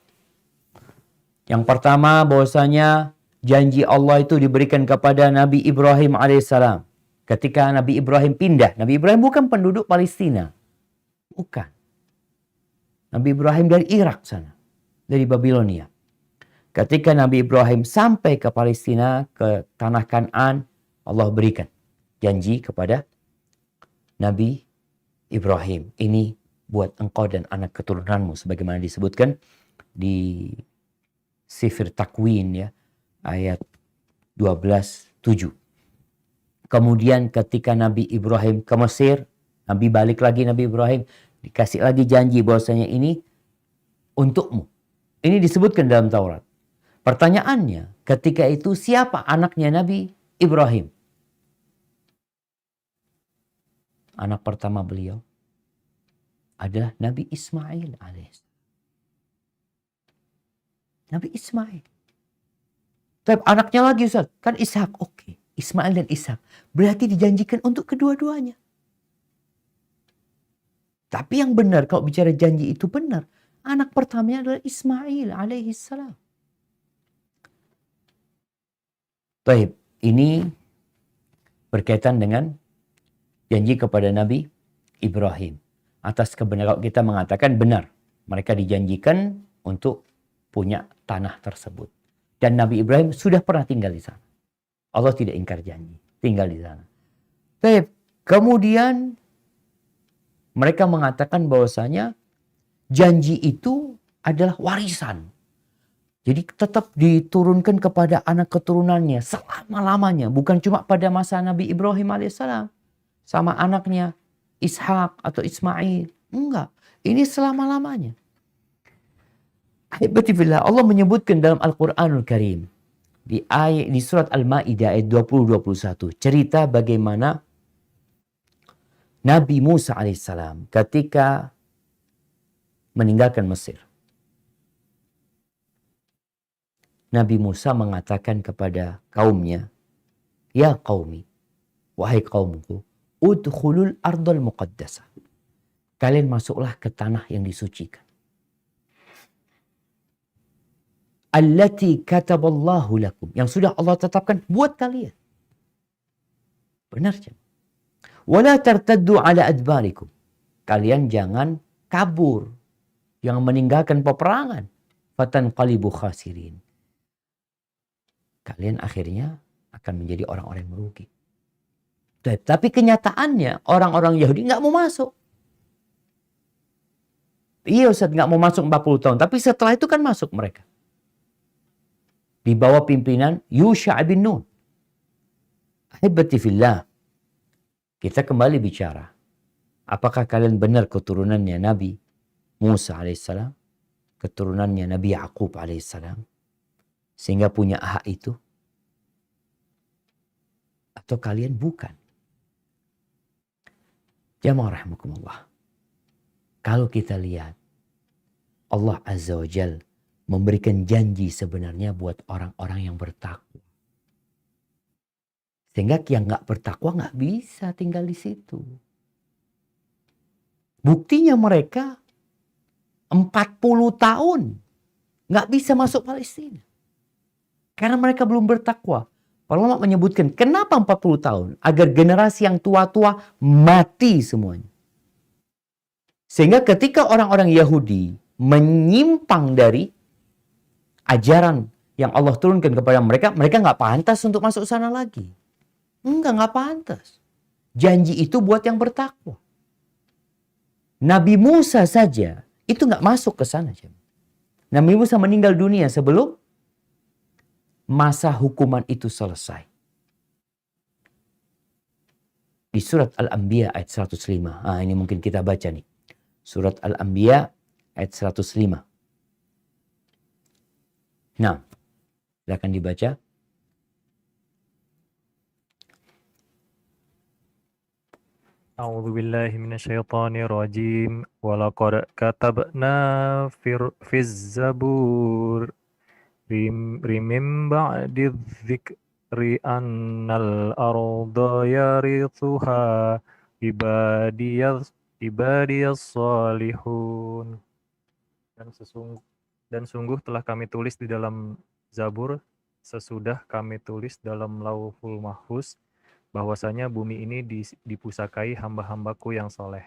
C: Yang pertama, bahwasanya janji Allah itu diberikan kepada Nabi Ibrahim alaihissalam. Ketika Nabi Ibrahim pindah, Nabi Ibrahim bukan penduduk Palestina. Bukan. Nabi Ibrahim dari Irak sana, dari Babilonia. Ketika Nabi Ibrahim sampai ke Palestina, ke tanah Kan'an, Allah berikan janji kepada Nabi Ibrahim. Ini buat engkau dan anak keturunanmu. Sebagaimana disebutkan di Sifir Takwin, ya, ayat 12:7. Kemudian ketika Nabi Ibrahim ke Mesir, Nabi balik lagi, Nabi Ibrahim dikasih lagi janji bahwasanya ini untukmu. Ini disebutkan dalam Taurat. Pertanyaannya, ketika itu siapa anaknya Nabi Ibrahim? Anak pertama beliau adalah Nabi Ismail alaihissalam. Nabi Ismail. Tapi anaknya lagi Ustaz, kan Ishak. Oke, Ismail dan Ishak. Berarti dijanjikan untuk kedua-duanya. Tapi yang benar, kalau bicara janji itu benar, anak pertamanya adalah Ismail alaihissalam. Baik, ini berkaitan dengan janji kepada Nabi Ibrahim. Atas kebenaran, kalau kita mengatakan benar, mereka dijanjikan untuk punya tanah tersebut. Dan Nabi Ibrahim sudah pernah tinggal di sana. Allah tidak ingkar janji, tinggal di sana. Baik, kemudian mereka mengatakan bahwasanya janji itu adalah warisan. Jadi tetap diturunkan kepada anak keturunannya selama-lamanya. Bukan cuma pada masa Nabi Ibrahim alaihissalam. Sama anaknya Ishak atau Ismail. Enggak. Ini selama-lamanya. Ahibati fillah, Allah menyebutkan dalam Al-Quranul Karim. Di surat Al-Ma'idah ayat 20-21. Cerita bagaimana Nabi Musa alaihissalam ketika meninggalkan Mesir. Nabi Musa mengatakan kepada kaumnya, "Ya qaumi, wahai kaumku, udkhulul ardal muqaddasah." Kalian masuklah ke tanah yang disucikan. Allati kataballahu lakum, yang sudah Allah tetapkan buat kalian. Benar kan? Wala tartaddu ala adbarikum. Kalian jangan kabur, jangan meninggalkan peperangan. Fatanqalibu khasirin. Kalian akhirnya akan menjadi orang-orang yang merugi. Tapi kenyataannya orang-orang Yahudi nggak mau masuk. Iya Ustaz, nggak mau masuk 40 tahun. Tapi setelah itu kan masuk mereka. Di bawah pimpinan Yusha' bin Nun. Ahibati fillah. Kita kembali bicara. Apakah kalian benar keturunannya Nabi Musa alaihissalam? Keturunannya Nabi Yaqub alaihissalam? Sehingga punya hak itu? Atau kalian bukan? Jamaah rahimakumullah. Kalau kita lihat, Allah Azza wa Jal memberikan janji sebenarnya buat orang-orang yang bertakwa. Sehingga yang gak bertakwa gak bisa tinggal di situ. Buktinya mereka 40 tahun gak bisa masuk Palestina. Karena mereka belum bertakwa. Para ulama menyebutkan kenapa 40 tahun? Agar generasi yang tua-tua mati semuanya. Sehingga ketika orang-orang Yahudi menyimpang dari ajaran yang Allah turunkan kepada mereka, mereka nggak pantas untuk masuk sana lagi. Nggak pantas. Janji itu buat yang bertakwa. Nabi Musa saja itu nggak masuk ke sana. Nabi Musa meninggal dunia sebelum masa hukuman itu selesai. Di surat Al-Anbiya ayat 105. Ini mungkin kita baca nih. Surat Al-Anbiya ayat 105. Nah, silakan dibaca.
B: A'udzu billahi minasyaitonir rajim. Walaqad katabna fiz zabur Remember the dhikri annal arda yarithuha ibadiyas salihun. Dan sungguh telah kami tulis di dalam Zabur sesudah kami tulis dalam Lauhul Mahfuz bahwasanya bumi ini dipusakai hamba-hambaku yang soleh.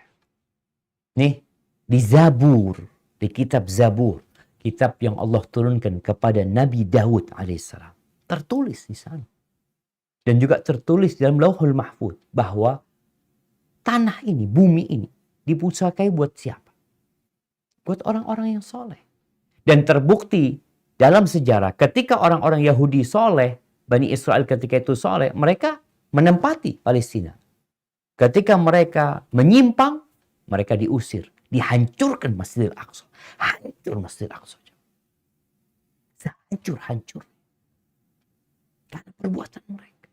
C: Nih, di Zabur, di kitab Zabur. Kitab yang Allah turunkan kepada Nabi Daud alaihissalam. Tertulis di sana. Dan juga tertulis dalam Lauhul Mahfuz bahwa tanah ini, bumi ini dipusakai buat siapa? Buat orang-orang yang soleh. Dan terbukti dalam sejarah ketika orang-orang Yahudi soleh, Bani Israel ketika itu soleh, mereka menempati Palestina. Ketika mereka menyimpang, mereka diusir. Dihancurkan Masjidil Aqsa. Hancur Masjidil Aqsa. Hancur. Karena perbuatan mereka.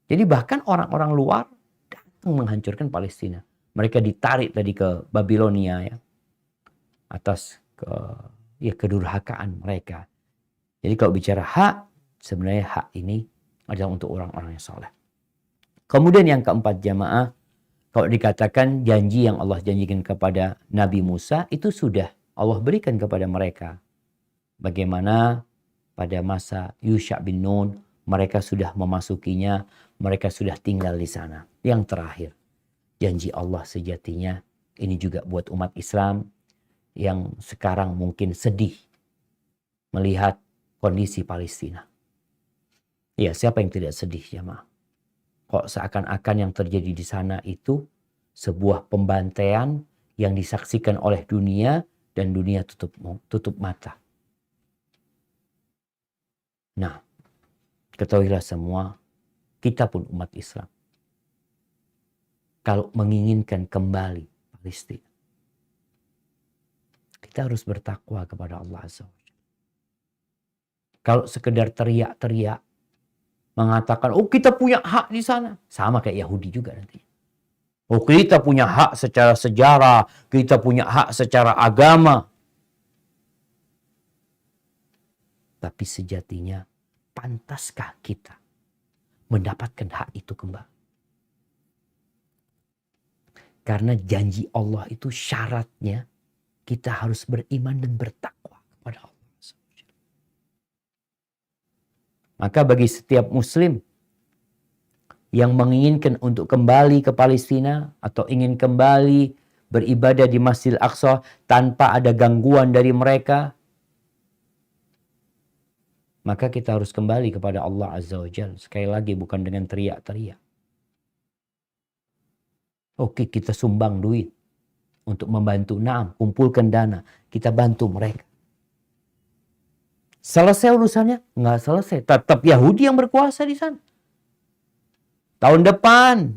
C: Jadi bahkan orang-orang luar datang menghancurkan Palestina. Mereka ditarik tadi ke Babilonia ya. Atas kedurhakaan mereka. Jadi kalau bicara hak, sebenarnya hak ini adalah untuk orang-orang yang soleh. Kemudian yang keempat jamaah, kalau dikatakan janji yang Allah janjikan kepada Nabi Musa, itu sudah Allah berikan kepada mereka. Bagaimana pada masa Yusha' bin Nun, mereka sudah memasukinya, mereka sudah tinggal di sana. Yang terakhir, janji Allah sejatinya, ini juga buat umat Islam yang sekarang mungkin sedih melihat kondisi Palestina. Ya, siapa yang tidak sedih jamaah? Kok seakan-akan yang terjadi di sana itu sebuah pembantaian yang disaksikan oleh dunia dan dunia tutup mata. Nah, ketahuilah semua, kita pun umat Islam, kalau menginginkan kembali Palestina, kita harus bertakwa kepada Allah Azza wa Jalla. Kalau sekedar teriak-teriak, mengatakan, oh kita punya hak di sana. Sama kayak Yahudi juga nanti. Oh kita punya hak secara sejarah, kita punya hak secara agama. Tapi sejatinya, pantaskah kita mendapatkan hak itu kembali? Karena janji Allah itu syaratnya kita harus beriman dan bertakwa kepada Allah. Maka bagi setiap muslim yang menginginkan untuk kembali ke Palestina atau ingin kembali beribadah di Masjidil Aqsa tanpa ada gangguan dari mereka, maka kita harus kembali kepada Allah Azza wa Jalla. Sekali lagi bukan dengan teriak-teriak. Oke, kita sumbang duit untuk membantu. Naam, kumpulkan dana, kita bantu mereka. Selesai urusannya? Nggak selesai. Tetap Yahudi yang berkuasa di sana. Tahun depan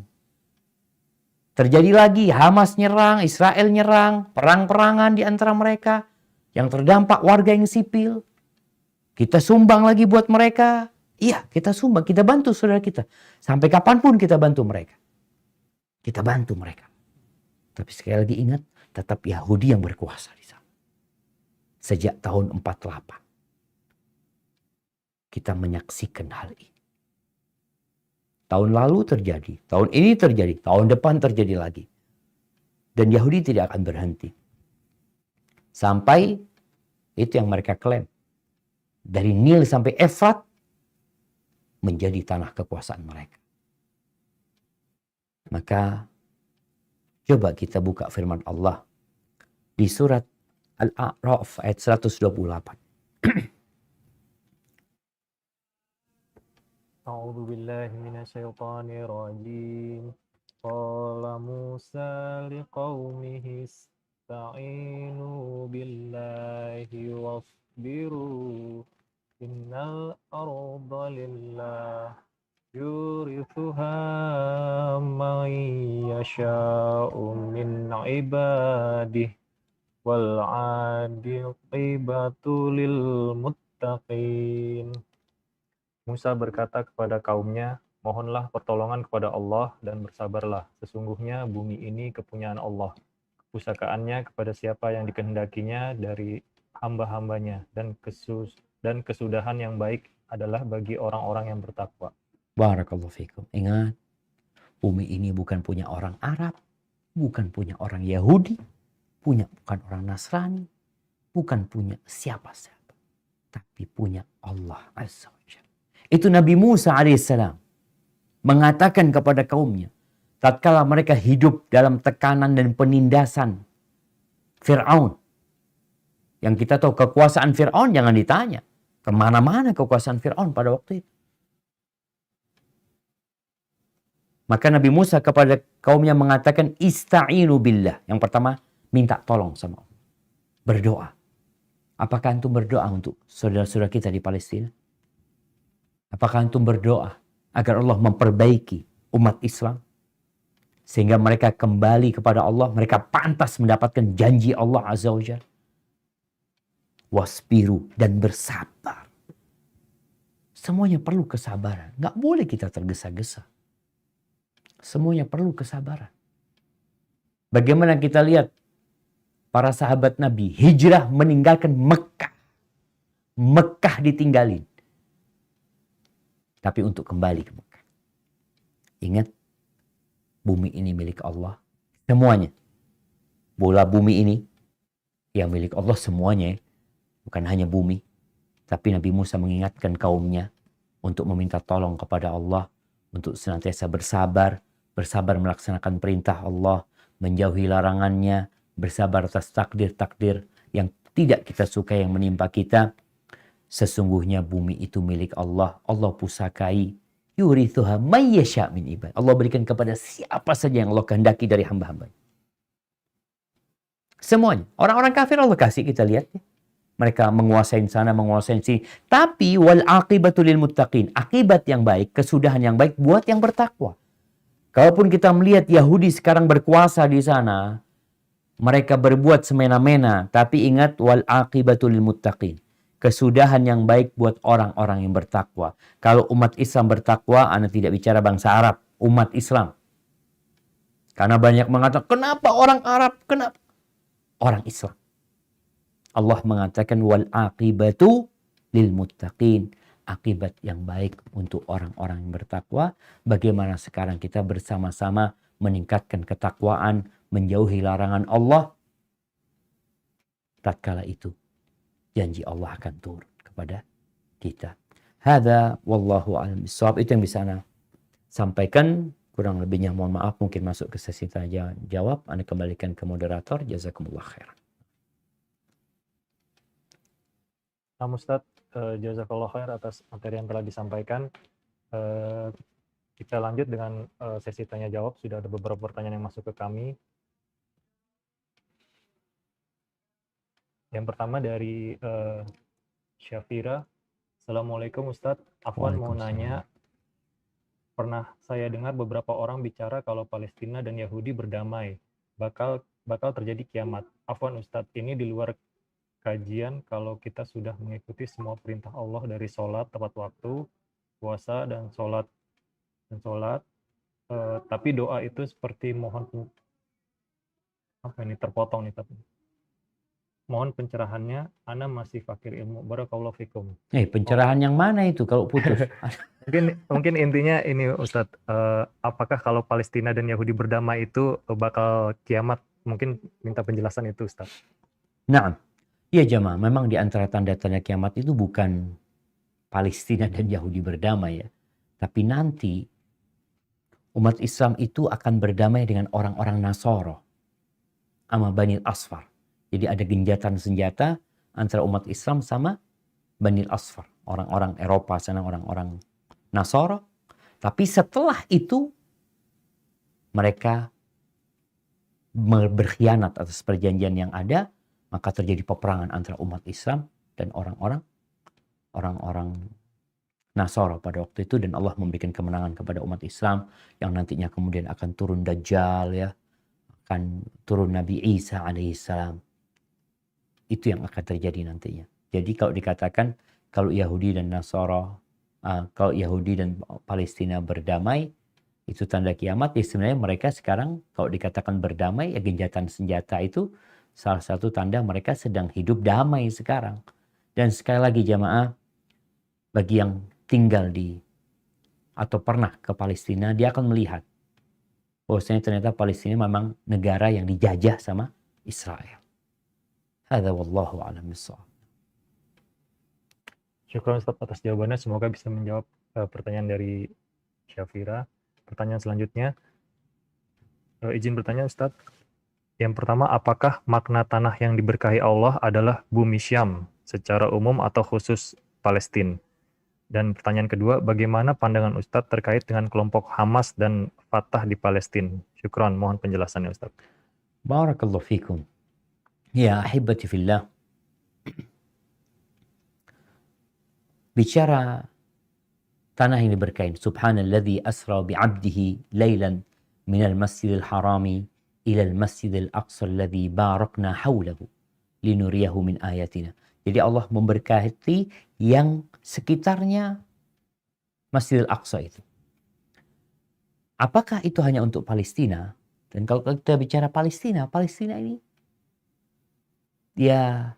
C: terjadi lagi Hamas nyerang, Israel nyerang, perang-perangan di antara mereka. Yang terdampak warga yang sipil. Kita sumbang lagi buat mereka. Iya, kita sumbang, kita bantu saudara kita. Sampai kapanpun kita bantu mereka. Kita bantu mereka. Tapi sekali lagi ingat, tetap Yahudi yang berkuasa di sana. Sejak tahun 48. Kita menyaksikan hal ini. Tahun lalu terjadi, tahun ini terjadi, tahun depan terjadi lagi. Dan Yahudi tidak akan berhenti. Sampai itu yang mereka klaim. Dari Nil sampai Efrat menjadi tanah kekuasaan mereka. Maka coba kita buka firman Allah di surat Al-A'raf ayat 128.
B: A'udzu billahi minasyaitonir rajim. Qala Musa liqaumihi ista'inu billahi wasbiru. Innal arda lillah yurithuha man yasha'u min ibadihi wal 'aqibatu lil muttaqin. Musa berkata kepada kaumnya, mohonlah pertolongan kepada Allah dan bersabarlah. Sesungguhnya bumi ini kepunyaan Allah. Kepusakaannya kepada siapa yang dikehendakinya dari hamba-hambanya. Dan kesudahan yang baik adalah bagi orang-orang yang bertakwa.
C: Barakallahu fikum. Ingat, bumi ini bukan punya orang Arab, bukan punya orang Yahudi, bukan orang Nasrani, bukan punya siapa-siapa. Tapi punya Allah Azza wa Jalla. Itu Nabi Musa alaihissalam mengatakan kepada kaumnya, tatkala mereka hidup dalam tekanan dan penindasan Fir'aun. Yang kita tahu kekuasaan Fir'aun jangan ditanya. Kemana-mana kekuasaan Fir'aun pada waktu itu. Maka Nabi Musa kepada kaumnya mengatakan ista'inu billah. Yang pertama, minta tolong sama Allah. Berdoa. Apakah antum berdoa untuk saudara-saudara kita di Palestina? Apakah antum berdoa agar Allah memperbaiki umat Islam? Sehingga mereka kembali kepada Allah. Mereka pantas mendapatkan janji Allah Azza wa Jalla. Wasbiru, dan bersabar. Semuanya perlu kesabaran. Nggak boleh kita tergesa-gesa. Semuanya perlu kesabaran. Bagaimana kita lihat para sahabat Nabi hijrah meninggalkan Mekah. Mekah ditinggalin. Tapi untuk kembali ke Mekah. Ingat, bumi ini milik Allah. Semuanya. Bola bumi ini yang milik Allah semuanya. Bukan hanya bumi. Tapi Nabi Musa mengingatkan kaumnya untuk meminta tolong kepada Allah. Untuk senantiasa bersabar. Bersabar melaksanakan perintah Allah. Menjauhi larangannya. Bersabar atas takdir-takdir yang tidak kita suka yang menimpa kita. Sesungguhnya bumi itu milik Allah. Allah pusakai. Yurithuha may yasha' min ibad. Allah berikan kepada siapa saja yang Allah kehendaki dari hamba-hamba. Semuanya. Orang-orang kafir Allah kasih, kita lihat. mereka menguasai sana, menguasai sini. Tapi wal aqibatu lil muttaqin. Akibat yang baik, kesudahan yang baik buat yang bertakwa. Kalaupun kita melihat Yahudi sekarang berkuasa di sana, mereka berbuat semena-mena, tapi ingat wal aqibatu lil muttaqin. Kesudahan yang baik buat orang-orang yang bertakwa. Kalau umat Islam bertakwa, Anda tidak bicara bangsa Arab, umat Islam. Karena banyak mengatakan, kenapa orang Arab? Kenapa? Orang Islam. Allah mengatakan wal aqibatu lil muttaqin. Akibat yang baik untuk orang-orang yang bertakwa. Bagaimana sekarang kita bersama-sama meningkatkan ketakwaan, menjauhi larangan Allah. Tatkala itu janji Allah akan turun kepada kita. Hadza wallahu a'lam bishawab. Itu yang bisa Anda sampaikan. Kurang lebihnya mohon maaf, mungkin masuk ke sesi tanya jawab. Anda kembalikan ke moderator. Jazakumullah khairan.
B: Ustadz, jazakallah khair atas materi yang telah disampaikan. Kita lanjut dengan sesi tanya jawab. Sudah ada beberapa pertanyaan yang masuk ke kami. Yang pertama dari Syafira. Assalamualaikum Ustadz. Afwan mau nanya, pernah saya dengar beberapa orang bicara kalau Palestina dan Yahudi berdamai, bakal terjadi kiamat. Afwan Ustadz, ini di luar kajian kalau kita sudah mengikuti semua perintah Allah dari sholat tepat waktu, puasa dan sholat, tapi doa itu seperti terpotong nih tapi. Mohon pencerahannya, Ana masih fakir ilmu. Barakallahu fikum.
C: Pencerahan yang mana itu kalau putus?
B: Mungkin intinya ini Ustadz, apakah kalau Palestina dan Yahudi berdamai itu bakal kiamat? Mungkin minta penjelasan itu Ustadz.
C: Nah, ya jemaah, memang di antara tanda-tanda kiamat itu bukan Palestina dan Yahudi berdamai ya. Tapi nanti umat Islam itu akan berdamai dengan orang-orang Nasoro sama Bani Asfar. Jadi ada genjatan senjata antara umat Islam sama Bani Asfar. Orang-orang Eropa sana, orang-orang Nasoro. Tapi setelah itu mereka berkhianat atas perjanjian yang ada. Maka terjadi peperangan antara umat Islam dan orang-orang Nasara pada waktu itu, dan Allah memberikan kemenangan kepada umat Islam yang nantinya kemudian akan turun Dajjal ya, akan turun Nabi Isa alaihissalam. Itu yang akan terjadi nantinya. Jadi kalau dikatakan kalau Yahudi dan Nasara, kalau Yahudi dan Palestina berdamai, itu tanda kiamat. Ya sebenarnya mereka sekarang kalau dikatakan berdamai, ya genjatan senjata itu salah satu tanda mereka sedang hidup damai sekarang. Dan sekali lagi jamaah, bagi yang tinggal di atau pernah ke Palestina, dia akan melihat bahwasanya ternyata Palestina memang negara yang dijajah sama Israel. Hadza wallahu a'lam bishawab.
B: Syukran Ustaz atas jawabannya. Semoga bisa menjawab pertanyaan dari Syafira. Pertanyaan selanjutnya, izin bertanya Ustaz. Yang pertama, apakah makna tanah yang diberkahi Allah adalah bumi Syam secara umum atau khusus Palestina? Dan pertanyaan kedua, bagaimana pandangan Ustadz terkait dengan kelompok Hamas dan Fatah di Palestina? Syukran, mohon penjelasannya Ustadz.
C: Barakallahu fikum. Ya ahibati fillah. Bicara tanah yang diberkahi, subhanalladzi asra bi'abdihi laylan minal masjidil harami ilal masjidil aqsa alladzi barakna hawlahu linuriyahu min ayatina. Jadi Allah memberkati yang sekitarnya Masjidil Aqsa itu. Apakah itu hanya untuk Palestina? Dan kalau kita bicara Palestina, Palestina ini ya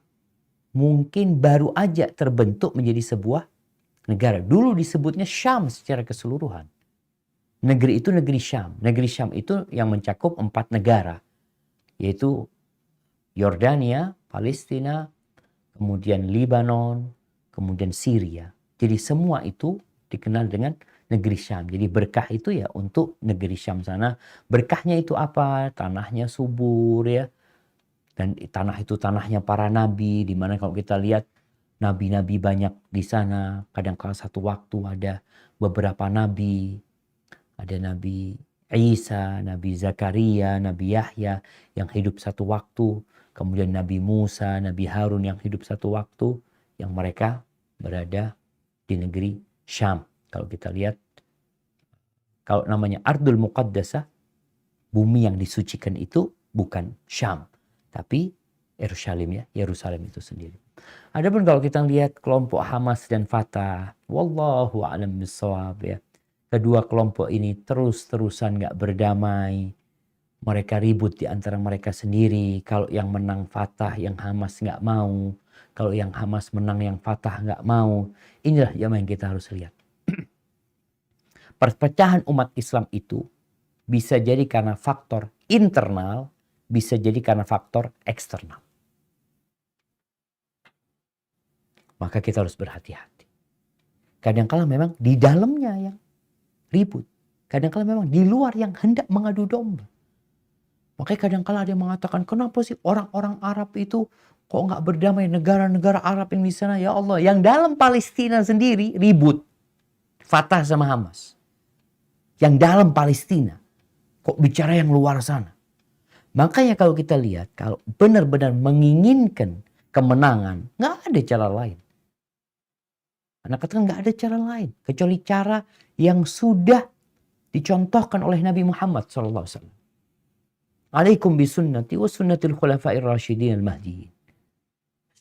C: mungkin baru aja terbentuk menjadi sebuah negara. Dulu disebutnya Syam secara keseluruhan. Negeri itu negeri Syam. Negeri Syam itu yang mencakup 4 negara. Yaitu Yordania, Palestina, kemudian Lebanon, kemudian Syria. Jadi semua itu dikenal dengan negeri Syam. Jadi berkah itu ya untuk negeri Syam sana. Berkahnya itu apa? Tanahnya subur ya. Dan tanah itu tanahnya para nabi. Di mana kalau kita lihat nabi-nabi banyak di sana. Kadang kala satu waktu ada beberapa nabi. Ada Nabi Isa, Nabi Zakaria, Nabi Yahya yang hidup satu waktu, kemudian Nabi Musa, Nabi Harun yang hidup satu waktu, yang mereka berada di negeri Syam. Kalau kita lihat, kalau namanya Ardul Muqaddasah, bumi yang disucikan itu bukan Syam, tapi Yerusalem itu sendiri. Adapun kalau kita lihat kelompok Hamas dan Fatah, wallahu a'lam bishawab ya. Kedua kelompok ini terus-terusan gak berdamai. Mereka ribut di antara mereka sendiri. Kalau yang menang Fatah, yang Hamas gak mau. Kalau yang Hamas menang, yang Fatah gak mau. Inilah yang kita harus lihat. Perpecahan umat Islam itu bisa jadi karena faktor internal, bisa jadi karena faktor eksternal. Maka kita harus berhati-hati. Kadang-kala memang di dalamnya yang ribut. Kadang-kala memang di luar yang hendak mengadu domba. Makanya kadang-kala ada yang mengatakan, kenapa sih orang-orang Arab itu kok nggak berdamai? Negara-negara Arab yang di sana, ya Allah. Yang dalam Palestina sendiri ribut. Fatah sama Hamas. Yang dalam Palestina. Kok bicara yang luar sana? Makanya kalau kita lihat, kalau benar-benar menginginkan kemenangan, nggak ada cara lain. Anak katakan nggak ada cara lain. Kecuali cara yang sudah dicontohkan oleh Nabi Muhammad SAW. Alaikum bisunnati wa sunnatil khulafa'ir rasyidin al-mahdiyin.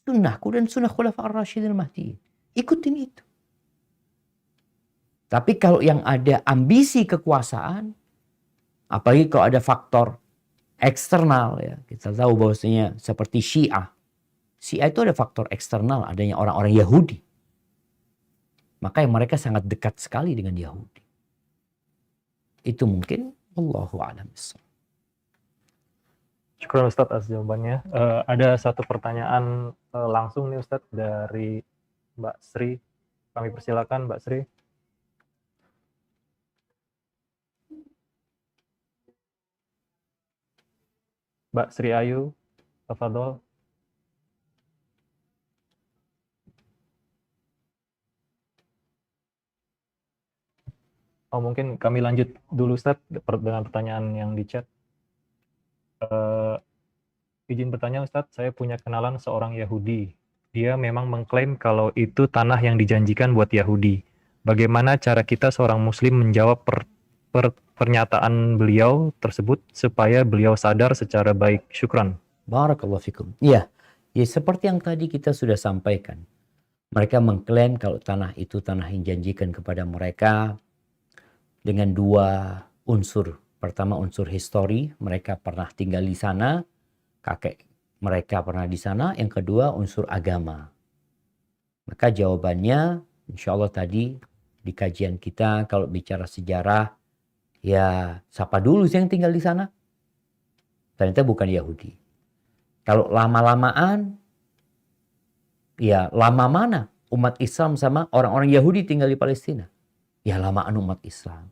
C: Sunnahku dan sunnah khulafa'ir rasyidin al-mahdiyin. Ikutin itu. Tapi kalau yang ada ambisi kekuasaan, apalagi kalau ada faktor eksternal, ya kita tahu bahwasanya seperti Syiah. Syiah itu ada faktor eksternal, adanya orang-orang Yahudi. Maka mereka sangat dekat sekali dengan Yahudi. Itu mungkin Allahu a'lam bishawab.
B: Syukur Ustadz atas jawabannya. Ada satu pertanyaan langsung nih Ustadz dari Mbak Sri. Kami persilakan Mbak Sri. Mbak Sri Ayu, tafadhol. Oh, mungkin kami lanjut dulu Ustadz dengan pertanyaan yang di chat. Izin bertanya Ustadz, saya punya kenalan seorang Yahudi. Dia memang mengklaim kalau itu tanah yang dijanjikan buat Yahudi. Bagaimana cara kita seorang Muslim menjawab pernyataan beliau tersebut supaya beliau sadar secara baik? Syukran.
C: Barakallahu fikum. Iya, ya seperti yang tadi kita sudah sampaikan. Mereka mengklaim kalau tanah itu tanah yang dijanjikan kepada mereka dengan dua unsur. Pertama unsur histori, mereka pernah tinggal di sana, kakek mereka pernah di sana. Yang kedua unsur agama. Maka jawabannya insya Allah tadi di kajian kita kalau bicara sejarah, ya siapa dulu sih yang tinggal di sana? Ternyata bukan Yahudi. Kalau lama-lamaan, ya lama mana umat Islam sama orang-orang Yahudi tinggal di Palestina? Ya lamaan umat Islam.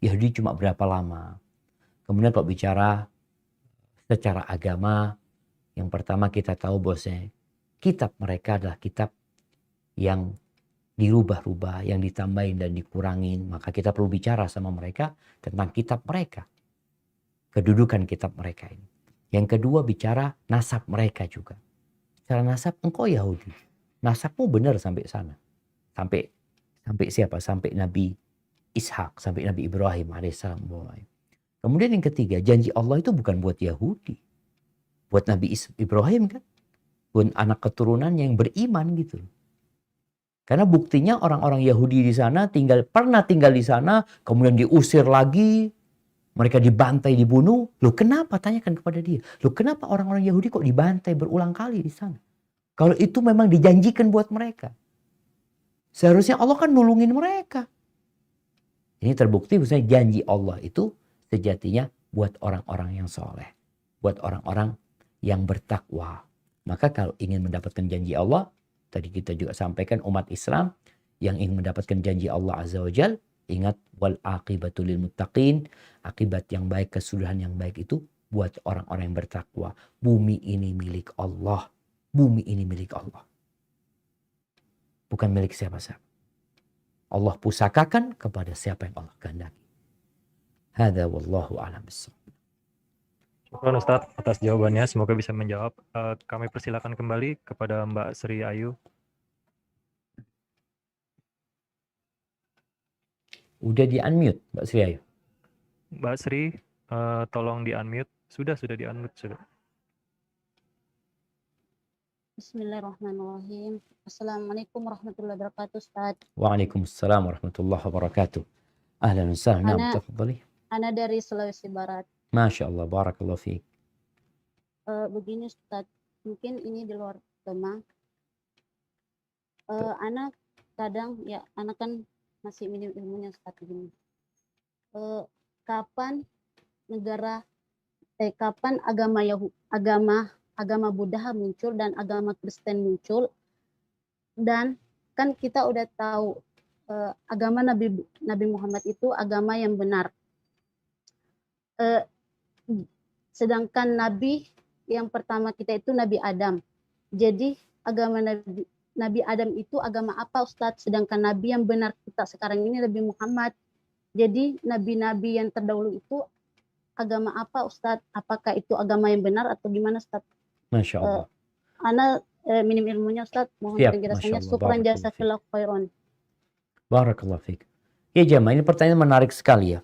C: Yahudi cuma berapa lama? Kemudian kalau bicara secara agama, yang pertama kita tahu bahwasanya kitab mereka adalah kitab yang dirubah-rubah, yang ditambahin dan dikurangin. Maka kita perlu bicara sama mereka tentang kitab mereka. Kedudukan kitab mereka ini. Yang kedua bicara nasab mereka juga. Secara nasab engkau Yahudi. Nasabmu benar sampai sana. Sampai siapa? Sampai Nabi Ishak, sampai Nabi Ibrahim alaihissalam. Kemudian yang ketiga, janji Allah itu bukan buat Yahudi. Buat Nabi Ibrahim kan. Buat anak keturunan yang beriman gitu. Karena buktinya orang-orang Yahudi di sana pernah tinggal di sana, kemudian diusir lagi, mereka dibantai, dibunuh. Loh kenapa? Tanyakan kepada dia. Loh kenapa orang-orang Yahudi kok dibantai berulang kali di sana? Kalau itu memang dijanjikan buat mereka. Seharusnya Allah kan nulungin mereka. Ini terbukti misalnya janji Allah itu sejatinya buat orang-orang yang soleh. Buat orang-orang yang bertakwa. Maka kalau ingin mendapatkan janji Allah, tadi kita juga sampaikan umat Islam yang ingin mendapatkan janji Allah Azza wa Jal, ingat wal aqibatu lil muttaqin, akibat yang baik, kesudahan yang baik itu buat orang-orang yang bertakwa. Bumi ini milik Allah. Bumi ini milik Allah. Bukan milik siapa-siapa. Allah pusakakan kepada siapa yang Allah kehendaki. Hadza wallahu a'lam bissawab.
B: Syukran Ustadz atas jawabannya, semoga bisa menjawab. Kami persilakan kembali kepada Mbak Sri Ayu.
C: Udah di-unmute Mbak Sri Ayu.
B: Mbak Sri, tolong di-unmute. Sudah di-unmute. Sudah.
D: Bismillahirrahmanirrahim. Assalamualaikum warahmatullahi wabarakatuh, Ustaz.
C: Waalaikumsalam warahmatullahi wabarakatuh. Ahlan wa sahlan. Naam,
D: Ana
C: tafadhali.
D: Ana dari Sulawesi Barat.
C: Masya Allah, barakallahu fiik.
D: Begini Ustaz, mungkin ini di luar tema. Anak kadang ya, anak kan masih minim ilmunya Ustaz begini. Kapan agama Buddha muncul dan agama Kristen muncul, dan kan kita udah tahu agama Nabi Muhammad itu agama yang benar. Sedangkan Nabi yang pertama kita itu Nabi Adam. Jadi agama Nabi Adam itu agama apa Ustadz? Sedangkan Nabi yang benar kita sekarang ini Nabi Muhammad. Jadi nabi-nabi yang terdahulu itu agama apa Ustadz? Apakah itu agama yang benar atau gimana Ustadz?
C: Masya Allah.
D: Ana minim ilmunya Ustadz, mohon
C: Siap,
D: penjelasannya.
C: Masya Allah.
D: Syukran
C: Barakallahu
D: jazakallahu khairan.
C: Barakallahu fiik. Ya jemaah, ini pertanyaan menarik sekali ya.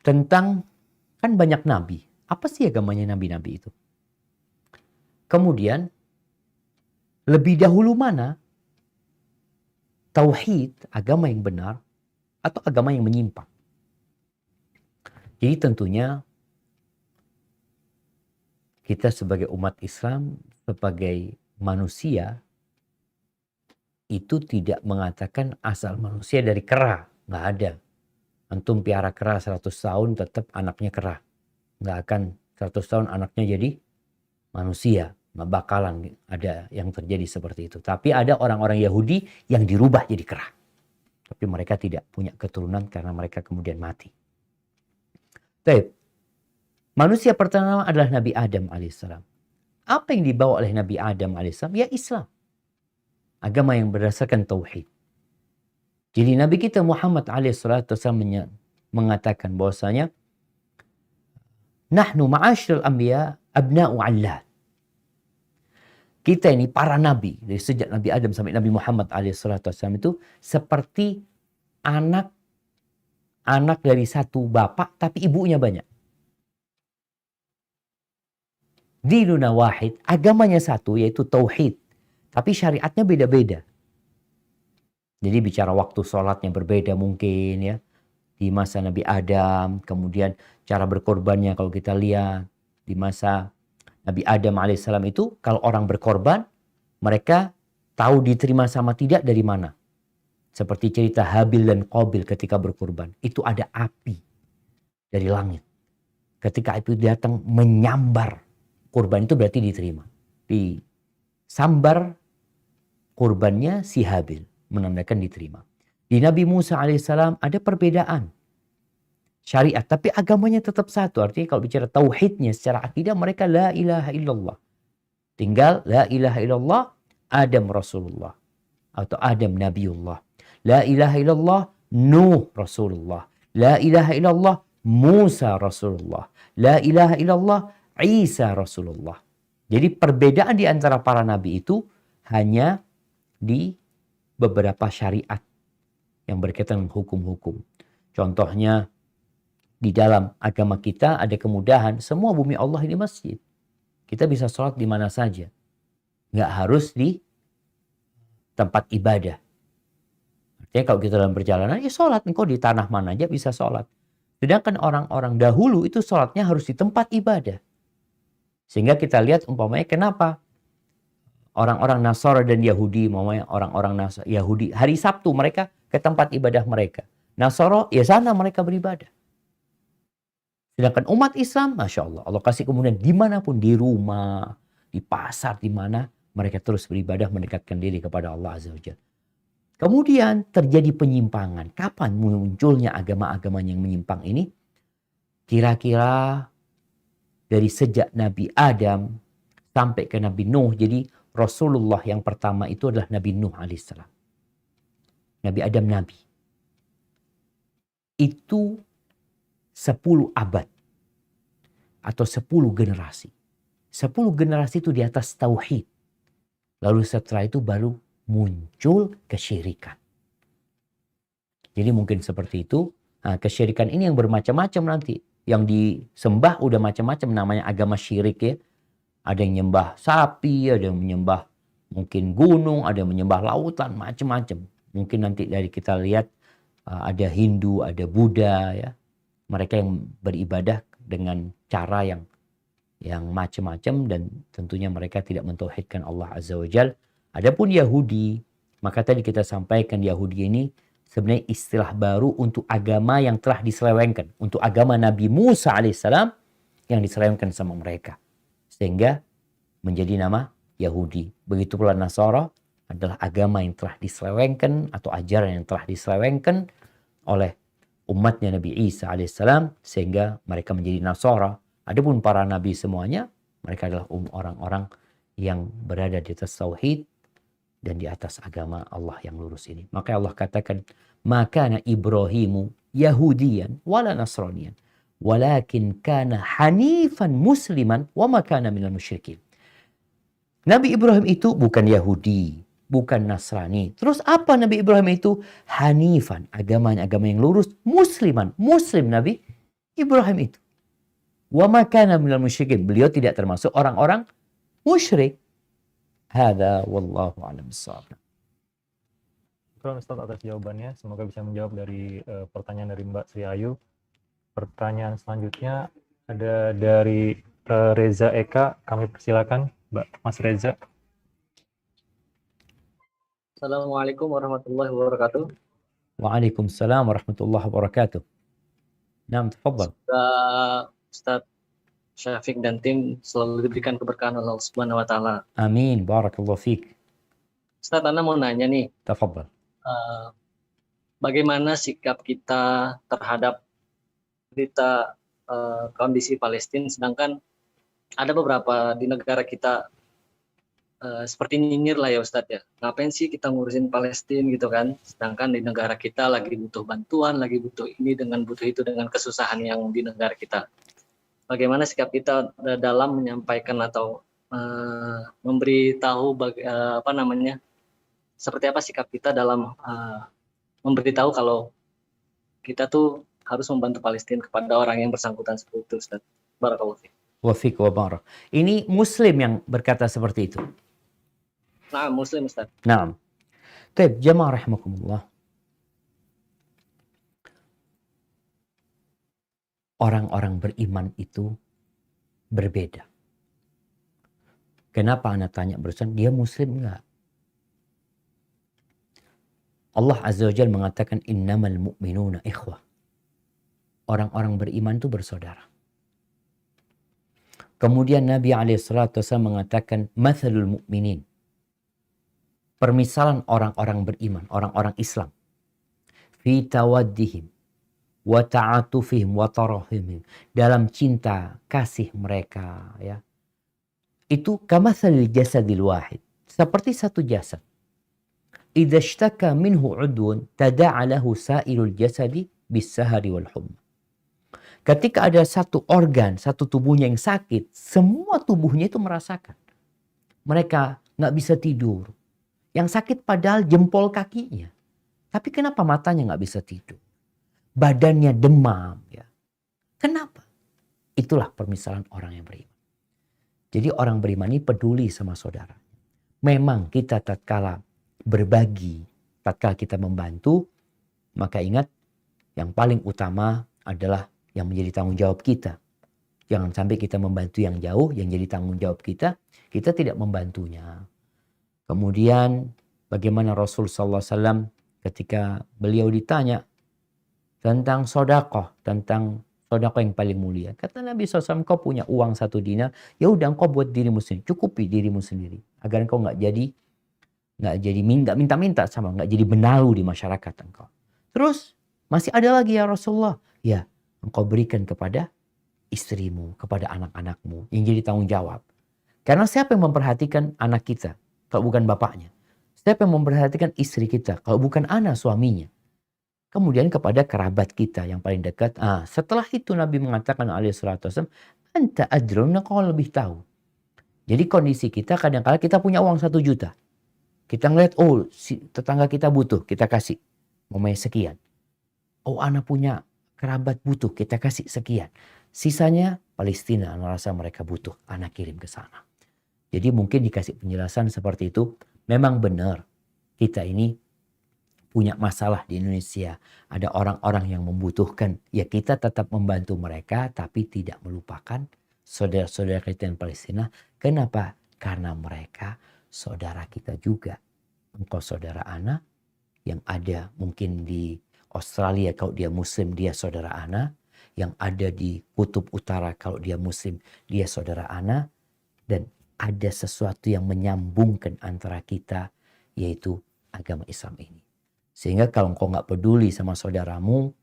C: Tentang, kan banyak nabi. Apa sih agamanya nabi-nabi itu? Kemudian, lebih dahulu mana? Tauhid, agama yang benar, atau agama yang menyimpang? Jadi tentunya, kita sebagai umat Islam, sebagai manusia, itu tidak mengatakan asal manusia dari kera. Nggak ada. Antum piara kera 100 tahun tetap anaknya kera. Nggak akan 100 tahun anaknya jadi manusia. Nggak bakalan ada yang terjadi seperti itu. Tapi ada orang-orang Yahudi yang dirubah jadi kera. Tapi mereka tidak punya keturunan karena mereka kemudian mati. Baik. Manusia pertama adalah Nabi Adam alaihissalam. Apa yang dibawa oleh Nabi Adam alaihissalam? Ya Islam. Agama yang berdasarkan tauhid. Jadi Nabi kita Muhammad alaihissalam mengatakan bahwasanya nahnu ma'asyiral anbiya abna'u 'allat. Kita ini para nabi dari sejak Nabi Adam sampai Nabi Muhammad alaihissalam itu seperti anak dari satu bapak tapi ibunya banyak. Dinuna wahid, agamanya satu yaitu tauhid. Tapi syariatnya beda-beda. Jadi bicara waktu sholatnya berbeda mungkin ya. Di masa Nabi Adam, kemudian cara berkorbannya kalau kita lihat. Di masa Nabi Adam alaihissalam itu kalau orang berkorban, mereka tahu diterima sama tidak dari mana. Seperti cerita Habil dan Qabil ketika berkorban. Itu ada api dari langit. Ketika itu datang menyambar. Kurban itu berarti diterima. Disambar kurbannya si Habil, menandakan diterima. Di Nabi Musa alaihissalam ada perbedaan syariat, tapi agamanya tetap satu. Artinya kalau bicara tauhidnya secara akidah mereka la ilaha illallah. Tinggal la ilaha illallah Adam Rasulullah atau Adam Nabiullah. La ilaha illallah Nuh Rasulullah. La ilaha illallah Musa Rasulullah. La ilaha illallah Isa Rasulullah. Jadi perbedaan di antara para nabi itu hanya di beberapa syariat yang berkaitan dengan hukum-hukum. Contohnya di dalam agama kita ada kemudahan, semua bumi Allah ini masjid. Kita bisa sholat di mana saja. Nggak harus di tempat ibadah. Artinya kalau kita dalam perjalanan, ya sholat. Engkau di tanah mana aja bisa sholat. Sedangkan orang-orang dahulu itu sholatnya harus di tempat ibadah. Sehingga kita lihat umpamanya kenapa orang-orang Nasara dan Yahudi, umpamanya orang-orang Yahudi, hari Sabtu mereka ke tempat ibadah mereka. Nasara, ya sana mereka beribadah. Sedangkan umat Islam, Masya Allah, Allah kasih kemudian dimanapun, di rumah, di pasar, di mana mereka terus beribadah mendekatkan diri kepada Allah Azza wa Jalla. Kemudian terjadi penyimpangan. Kapan munculnya agama-agama yang menyimpang ini? Kira-kira dari sejak Nabi Adam sampai ke Nabi Nuh. Jadi Rasulullah yang pertama itu adalah Nabi Nuh alaihissalam. Nabi Adam Nabi. itu 10 abad atau 10 generasi. 10 generasi itu di atas tauhid. Lalu setelah itu baru muncul kesyirikan. Jadi mungkin seperti itu. Nah, kesyirikan ini yang bermacam-macam nanti. Yang disembah udah macam-macam, namanya agama syirik ya. Ada yang menyembah sapi, ada yang menyembah mungkin gunung, ada yang menyembah lautan, macam-macam. Mungkin nanti dari kita lihat ada Hindu, ada Buddha ya. Mereka yang beribadah dengan cara yang macam-macam dan tentunya mereka tidak mentauhidkan Allah Azza wa Jal. Adapun Yahudi, maka tadi kita sampaikan Yahudi ini sebenarnya istilah baru untuk agama yang telah diselewengkan. Untuk agama Nabi Musa alaihissalam yang diselewengkan sama mereka. Sehingga menjadi nama Yahudi. Begitu pula Nasara adalah agama yang telah diselewengkan atau ajaran yang telah diselewengkan oleh umatnya Nabi Isa alaihissalam sehingga mereka menjadi Nasara. Adapun para nabi semuanya, mereka adalah orang-orang yang berada di atas tauhid dan di atas agama Allah yang lurus ini. Maka Allah katakan, "Maka Ibrahimu Yahudiyan wala Nasraniyan, walakin kana hanifan musliman wa ma kana minal musyrikin." Nabi Ibrahim itu bukan Yahudi, bukan Nasrani. Terus apa Nabi Ibrahim itu? Hanifan, agamanya agama yang lurus, musliman, muslim Nabi Ibrahim itu. Wa ma kana minal musyrikin. Beliau tidak termasuk orang-orang musyrik. Hada wallahu a'lam bissawab.
B: Syukran Ustaz atas jawabannya. Semoga bisa menjawab dari pertanyaan dari Mbak Sri Ayu. Pertanyaan selanjutnya ada dari Reza Eka. Kami persilakan Mas Reza.
E: Assalamualaikum warahmatullahi wabarakatuh.
C: Waalaikumsalam warahmatullahi wabarakatuh. Naam, tafadhal.
E: Ustaz Syafiq dan tim selalu diberikan keberkahan Allah Subhanahu wa taala.
C: Amin, barakallahu fiik.
E: Ustaz, Ana mau nanya nih,
C: Tafadhal.
E: bagaimana sikap kita terhadap berita kondisi Palestina, sedangkan ada beberapa di negara kita seperti nyinyir lah ya Ustadz ya. Ngapain sih kita ngurusin Palestina gitu kan? Sedangkan di negara kita lagi butuh bantuan, lagi butuh ini dengan butuh itu dengan kesusahan yang di negara kita. Bagaimana sikap kita dalam menyampaikan atau memberitahu seperti apa sikap kita dalam memberitahu kalau kita tuh harus membantu Palestina kepada orang yang bersangkutan seperti itu Ustadz. Barakallahu fiik.
C: Wa fiik wa barak. Ini Muslim yang berkata seperti itu.
E: Nah, Muslim Ustaz.
C: Naam. Baik, jamaah rahimakumullah. Orang-orang beriman itu berbeda. Kenapa Anda tanya barusan, dia Muslim enggak? Allah Azza wa Jalla mengatakan innamal mu'minuna ikhwah. Orang-orang beriman itu bersaudara. Kemudian Nabi SAW mengatakan mathalul mu'minin. Permisalan orang-orang beriman, orang-orang Islam. Fi tawaddihim wa ta'atufihim wa tarahimim. Dalam cinta, kasih mereka. Ya. Itu kamathalil jasadil wahid. Seperti satu jasad. Idza ishtaka minhu udwun tada'a lahu sa'ilul jasadi bis-sahari wal humma. Ketika ada satu organ, satu tubuhnya yang sakit, semua tubuhnya itu merasakan. Mereka nggak bisa tidur. Yang sakit padahal jempol kakinya. Tapi kenapa matanya nggak bisa tidur? Badannya demam. Ya. Kenapa? Itulah permisalan orang yang beriman. Jadi orang beriman ini peduli sama saudara. Memang kita tatkala berbagi, tatkala kita membantu, maka ingat yang paling utama adalah yang menjadi tanggung jawab kita. Jangan sampai kita membantu yang jauh, yang jadi tanggung jawab kita tidak membantunya. Kemudian bagaimana Rasul SAW ketika beliau ditanya tentang sedekah, tentang sedekah yang paling mulia. Kata Nabi SAW, kau punya uang 1 dinar, ya udah engkau buat dirimu sendiri, cukupi dirimu sendiri, agar engkau nggak minta-minta sama, nggak jadi benalu di masyarakat engkau. Terus masih ada lagi ya Rasulullah, ya engkau berikan kepada istrimu, kepada anak-anakmu yang jadi tanggung jawab. Karena siapa yang memperhatikan anak kita kalau bukan bapaknya? Siapa yang memperhatikan istri kita kalau bukan anak suaminya? kemudian kepada kerabat kita yang paling dekat. Setelah itu Nabi mengatakan alaihi salatu wasallam, anta adrun, kau lebih tahu. Jadi kondisi kita kadang-kala kita punya uang 1 juta. Kita ngeliat, oh si tetangga kita butuh, kita kasih. Umpamanya sekian. Oh anak punya kerabat butuh, kita kasih sekian. Sisanya Palestina, anak rasa mereka butuh, anak kirim ke sana. Jadi mungkin dikasih penjelasan seperti itu. Memang benar kita ini punya masalah di Indonesia. Ada orang-orang yang membutuhkan. Ya kita tetap membantu mereka tapi tidak melupakan saudara-saudara kita yang Palestina. Kenapa? Karena mereka saudara kita juga. Engkau saudara Ana yang ada mungkin di Australia kalau dia Muslim dia saudara Ana. Yang ada di Kutub Utara kalau dia Muslim dia saudara Ana. Dan ada sesuatu yang menyambungkan antara kita yaitu agama Islam ini. Sehingga kalau engkau nggak peduli sama saudaramu,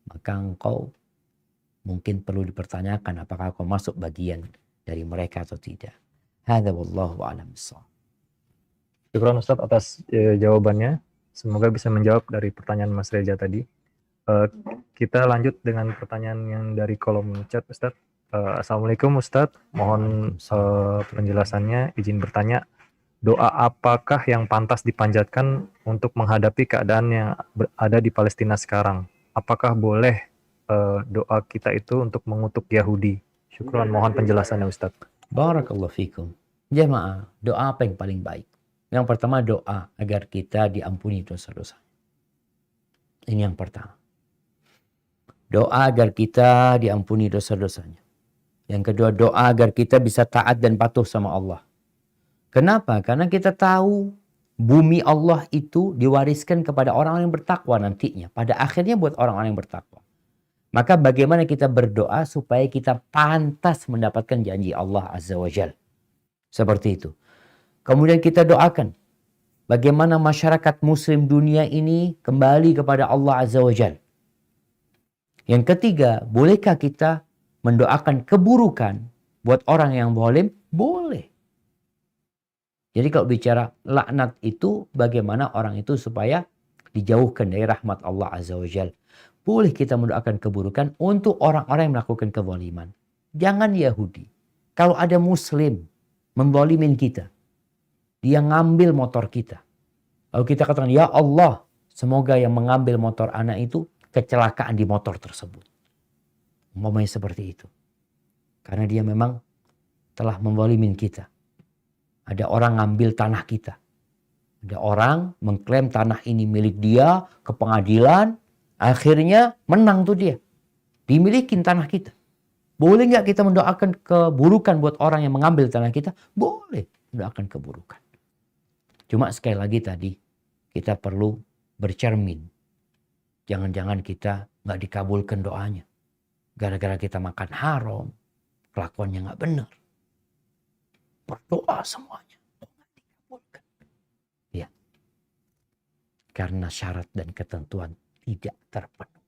C: maka engkau mungkin perlu dipertanyakan apakah kau masuk bagian dari mereka atau tidak. Hadza wallahu a'lam bissawab.
B: Syukran Ustadz atas jawabannya. Semoga bisa menjawab dari pertanyaan Mas Reza tadi. Kita lanjut dengan pertanyaan yang dari kolom chat Ustadz. Assalamualaikum Ustadz, mohon penjelasannya, izin bertanya. Doa apakah yang pantas dipanjatkan untuk menghadapi keadaan yang ada di Palestina sekarang? Apakah boleh doa kita itu untuk mengutuk Yahudi? Syukran, mohon penjelasannya Ustadz.
C: Barakallahu fikum. Jamaah, doa apa yang paling baik? Yang pertama doa agar kita diampuni dosa-dosa. Ini yang pertama. Doa agar kita diampuni dosa-dosanya. Yang kedua doa agar kita bisa taat dan patuh sama Allah. Kenapa? Karena kita tahu bumi Allah itu diwariskan kepada orang-orang yang bertakwa nantinya. Pada akhirnya buat orang-orang yang bertakwa. Maka bagaimana kita berdoa supaya kita pantas mendapatkan janji Allah Azza wa Jal. Seperti itu. Kemudian kita doakan bagaimana masyarakat muslim dunia ini kembali kepada Allah Azza wa Jal. Yang ketiga, bolehkah kita mendoakan keburukan buat orang yang zalim? Boleh. Jadi kalau bicara laknat itu bagaimana orang itu supaya dijauhkan dari rahmat Allah Azza wa Jal. Boleh kita mendoakan keburukan untuk orang-orang yang melakukan kezaliman. Jangan Yahudi. Kalau ada Muslim menzalimin kita, dia ngambil motor kita. Lalu kita katakan, ya Allah, semoga yang mengambil motor anak itu kecelakaan di motor tersebut. Umpamanya seperti itu. Karena dia memang telah menzalimin kita. Ada orang ngambil tanah kita. Ada orang mengklaim tanah ini milik dia ke pengadilan. Akhirnya menang tuh dia. Dimilikin tanah kita. Boleh nggak kita mendoakan keburukan buat orang yang mengambil tanah kita? Boleh mendoakan keburukan. Cuma sekali lagi tadi kita perlu bercermin. Jangan-jangan kita nggak dikabulkan doanya. Gara-gara kita makan haram. Kelakuannya nggak benar. Berdoa semuanya. Nggak dikabulkan. Ya. Karena syarat dan ketentuan tidak terpenuhi.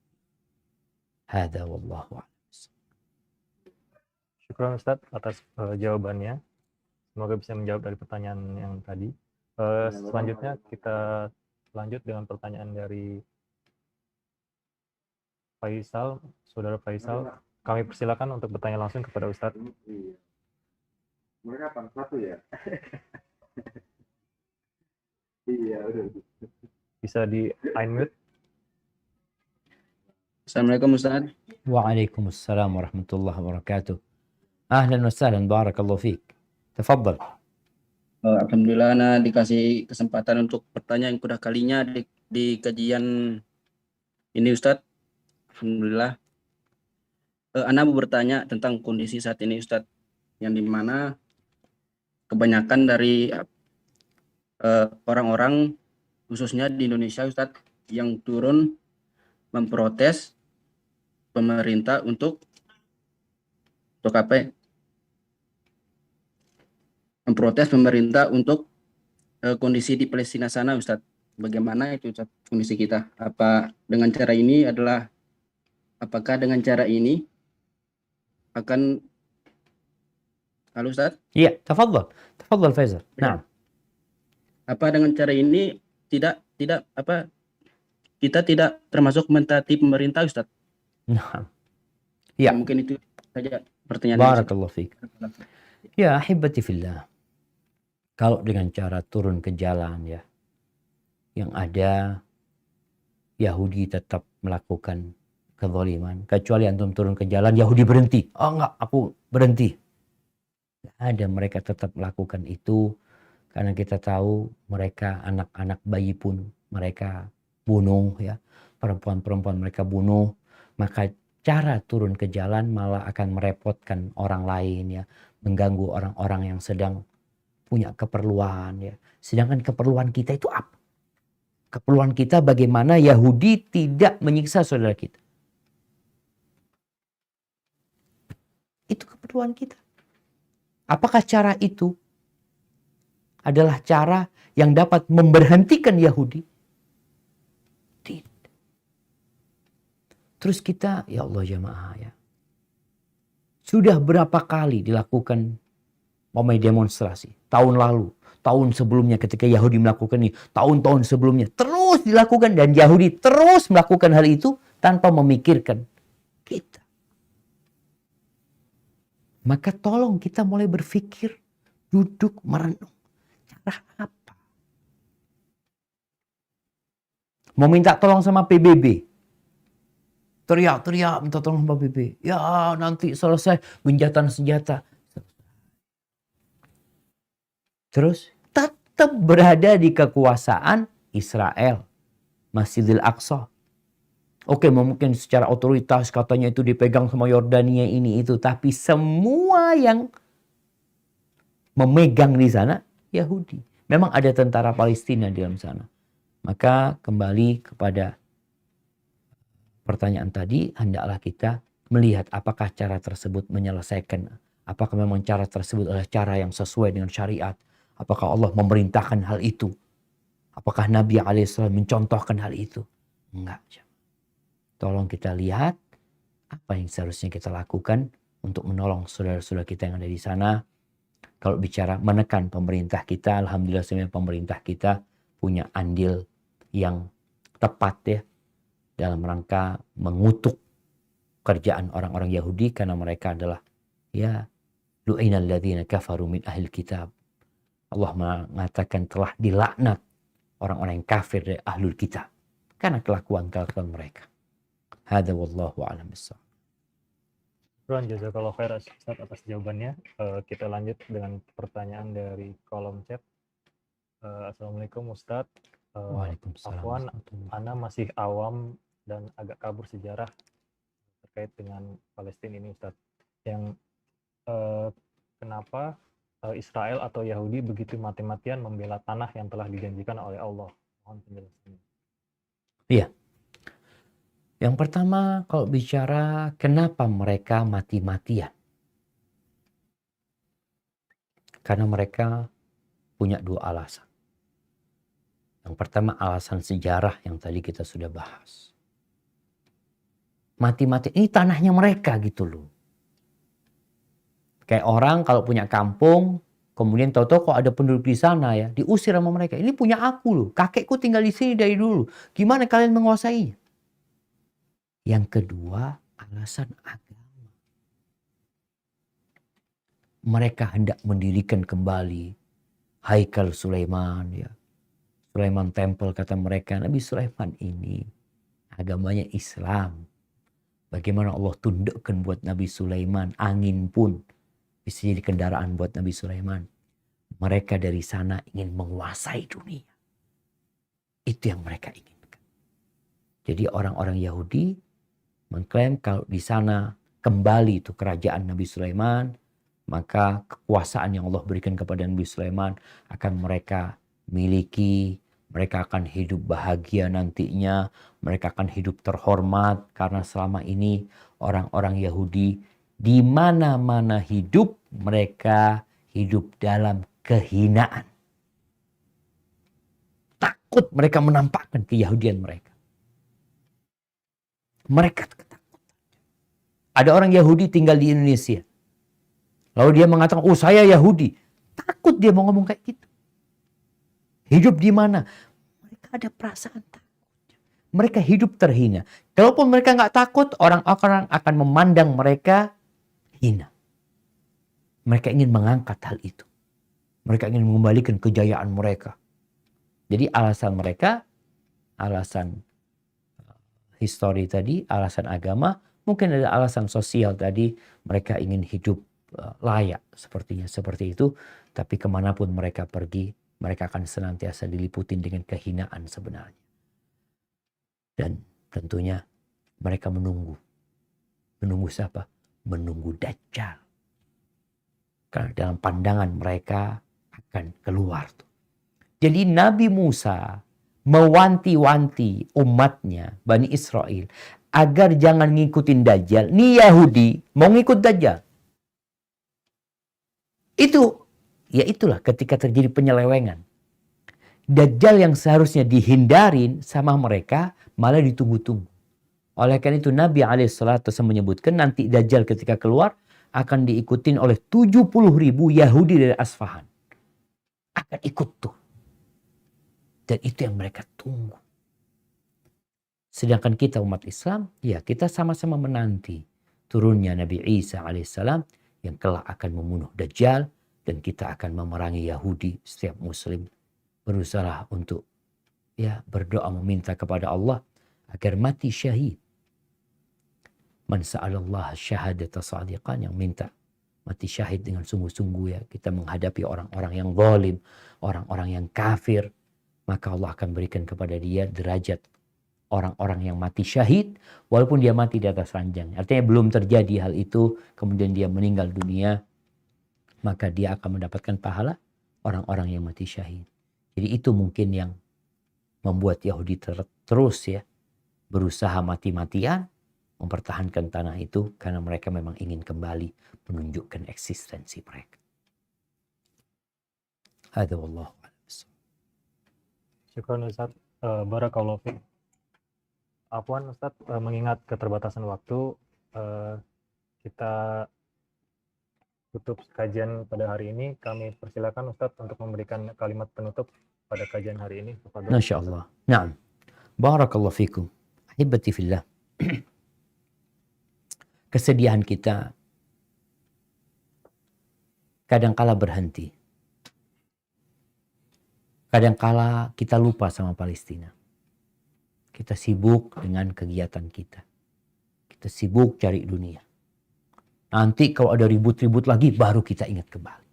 C: Hadza wallahu a'lam.
B: Syukran Ustadz atas jawabannya. Semoga bisa menjawab dari pertanyaan yang tadi. Selanjutnya kita lanjut dengan pertanyaan dari Faisal, Saudara Faisal. Kami persilakan untuk bertanya langsung kepada Ustadz.
F: Mereka satu ya. Iya, udah.
B: Bisa di unmute.
E: Assalamualaikum Ustaz.
C: Waalaikumsalam warahmatullahi wabarakatuh. Ahlan wa sahlan, barakallahu fiik. Tafadhal.
G: Alhamdulillah Ana dikasih kesempatan untuk bertanya yang kedua kalinya di kajian ini Ustadz. Alhamdulillah. Ana mau bertanya tentang kondisi saat ini Ustadz, yang dimana kebanyakan dari orang-orang khususnya di Indonesia Ustadz yang turun memprotes pemerintah untuk apa ya? Memprotes pemerintah untuk kondisi di Palestina sana Ustadz. Bagaimana itu Ustadz, kondisi kita? Apakah dengan cara ini akan halo Ustadz?
C: Iya, tafadhal. Tafadhal Faisal.
G: Ya.
C: Naam.
G: Apa dengan cara ini kita tidak termasuk mentaati pemerintah, Ustaz.
C: Nah, ya.
G: Mungkin itu saja pertanyaan dari saya.
C: Barakallahu fiik. Ya, ahibati fillah. Kalau dengan cara turun ke jalan ya, yang ada Yahudi tetap melakukan kezaliman. Kecuali antum turun ke jalan, Yahudi berhenti. Oh enggak, aku berhenti. Nggak ada, mereka tetap melakukan itu. Karena kita tahu mereka anak-anak bayi pun mereka bunuh ya. Perempuan-perempuan mereka bunuh. Maka cara turun ke jalan malah akan merepotkan orang lain ya. Mengganggu orang-orang yang sedang punya keperluan ya. Sedangkan keperluan kita itu apa? Keperluan kita bagaimana Yahudi tidak menyiksa saudara kita. Itu keperluan kita. Apakah cara itu adalah cara yang dapat memberhentikan Yahudi? Tidak. Terus kita, ya Allah jamaah ya. Sudah berapa kali dilakukan demonstrasi? Tahun lalu, tahun sebelumnya ketika Yahudi melakukan ini, tahun-tahun sebelumnya terus dilakukan dan Yahudi terus melakukan hal itu tanpa memikirkan kita. Maka tolong kita mulai berpikir, duduk merenung. Cara apa? Mau minta tolong sama PBB. Teriak-teriak minta tolong sama PBB. Ya nanti selesai gencatan senjata. Terus tetap berada di kekuasaan Israel. Masjidil Aqsa. Oke, mungkin secara otoritas katanya itu dipegang sama Yordania ini itu. Tapi semua yang memegang di sana Yahudi. Memang ada tentara Palestina di dalam sana. Maka kembali kepada pertanyaan tadi, hendaklah kita melihat apakah cara tersebut menyelesaikan. Apakah memang cara tersebut adalah cara yang sesuai dengan syariat. Apakah Allah memerintahkan hal itu. Apakah Nabi alaihissalam mencontohkan hal itu. Enggak. Tolong kita lihat apa yang seharusnya kita lakukan untuk menolong saudara-saudara kita yang ada di sana. Kalau bicara menekan pemerintah kita, alhamdulillah sebenarnya pemerintah kita punya andil yang tepat ya dalam rangka mengutuk kerjaan orang-orang Yahudi karena mereka adalah ya lu'inal ladzina kafaru min ahlil kitab. Allah mengatakan telah dilaknat orang-orang yang kafir dari ahlul kitab karena kelakuan-kelakuan mereka. Hada wallahu a'lam bissawab.
B: Ron, jazakallahu khair Ustaz atas jawabannya. Kita lanjut dengan pertanyaan dari kolom chat. Assalamualaikum Ustaz.
C: Waalaikumsalam.
B: Afwan, Ana masih awam dan agak kabur sejarah terkait dengan Palestina ini Ustaz. Yang kenapa Israel atau Yahudi begitu mati-matian membela tanah yang telah dijanjikan oleh Allah? Mohon penjelasannya.
C: Iya. Yang pertama kalau bicara kenapa mereka mati-matian. Karena mereka punya dua alasan. Yang pertama alasan sejarah yang tadi kita sudah bahas. Mati-mati ini tanahnya mereka gitu loh. Kayak orang kalau punya kampung, kemudian tahu-tahu kok ada penduduk di sana ya, diusir sama mereka. Ini punya aku loh, kakekku tinggal di sini dari dulu. Gimana kalian menguasainya? Yang kedua, alasan agama. Mereka hendak mendirikan kembali Haikal Sulaiman ya. Sulaiman Temple kata mereka, Nabi Sulaiman ini agamanya Islam. Bagaimana Allah tundukkan buat Nabi Sulaiman, angin pun bisa jadi kendaraan buat Nabi Sulaiman. Mereka dari sana ingin menguasai dunia. Itu yang mereka inginkan. Jadi orang-orang Yahudi mengklaim kalau di sana kembali itu kerajaan Nabi Sulaiman, maka kekuasaan yang Allah berikan kepada Nabi Sulaiman akan mereka miliki. Mereka akan hidup bahagia nantinya. Mereka akan hidup terhormat karena selama ini orang-orang Yahudi di mana-mana hidup mereka hidup dalam kehinaan. Takut mereka menampakkan keyahudian mereka. Mereka ketakutan. Ada orang Yahudi tinggal di Indonesia. Lalu dia mengatakan, oh saya Yahudi. Takut dia mau ngomong kayak gitu. Hidup di mana? Mereka ada perasaan takut. mereka hidup terhina. Kalaupun mereka nggak takut, orang-orang akan memandang mereka hina. Mereka ingin mengangkat hal itu. Mereka ingin mengembalikan kejayaan mereka. Jadi alasan mereka, alasan histori tadi, alasan agama, mungkin ada alasan sosial tadi, mereka ingin hidup layak sepertinya seperti itu. Tapi kemanapun mereka pergi, mereka akan senantiasa diliputin dengan kehinaan sebenarnya. Dan tentunya mereka menunggu. Menunggu siapa? Menunggu Dajjal. Karena dalam pandangan mereka akan keluar. Jadi Nabi Musa mewanti-wanti umatnya, Bani Israel, agar jangan ngikutin Dajjal. Nih Yahudi mau ngikut Dajjal. Itulah ketika terjadi penyelewengan. Dajjal yang seharusnya dihindarin sama mereka malah ditunggu-tunggu. Oleh karena itu Nabi SAW menyebutkan nanti Dajjal ketika keluar akan diikutin oleh 70.000 Yahudi dari Asfahan. Akan ikut tuh. Dan itu yang mereka tunggu. Sedangkan kita umat Islam, ya kita sama-sama menanti turunnya Nabi Isa alaihissalam yang kelak akan membunuh Dajjal, dan kita akan memerangi Yahudi. Setiap Muslim berusaha untuk berdoa meminta kepada Allah agar mati syahid. Man sa'alallah syahadata sadiqan, yang minta mati syahid dengan sungguh-sungguh ya. Kita menghadapi orang-orang yang zalim, orang-orang yang kafir, maka Allah akan berikan kepada dia derajat orang-orang yang mati syahid walaupun dia mati di atas ranjang. Artinya belum terjadi hal itu, kemudian dia meninggal dunia, maka dia akan mendapatkan pahala orang-orang yang mati syahid. Jadi itu mungkin yang membuat Yahudi terus berusaha mati-matian mempertahankan tanah itu, karena mereka memang ingin kembali menunjukkan eksistensi mereka. Hadza wallahu a'lam.
B: Syukran Ustaz. Barakallahu fiik. Afwan Ustaz, mengingat keterbatasan waktu, kita tutup kajian pada hari ini. Kami persilakan Ustaz untuk memberikan kalimat penutup pada kajian hari ini.
C: Masya Allah. Naam. Barakallahu fikum. Ahibati fillah. Kesedihan kita kadangkala berhenti. Kadangkala kita lupa sama Palestina. Kita sibuk dengan kegiatan kita. Kita sibuk cari dunia. Nanti kalau ada ribut-ribut lagi, baru kita ingat kembali.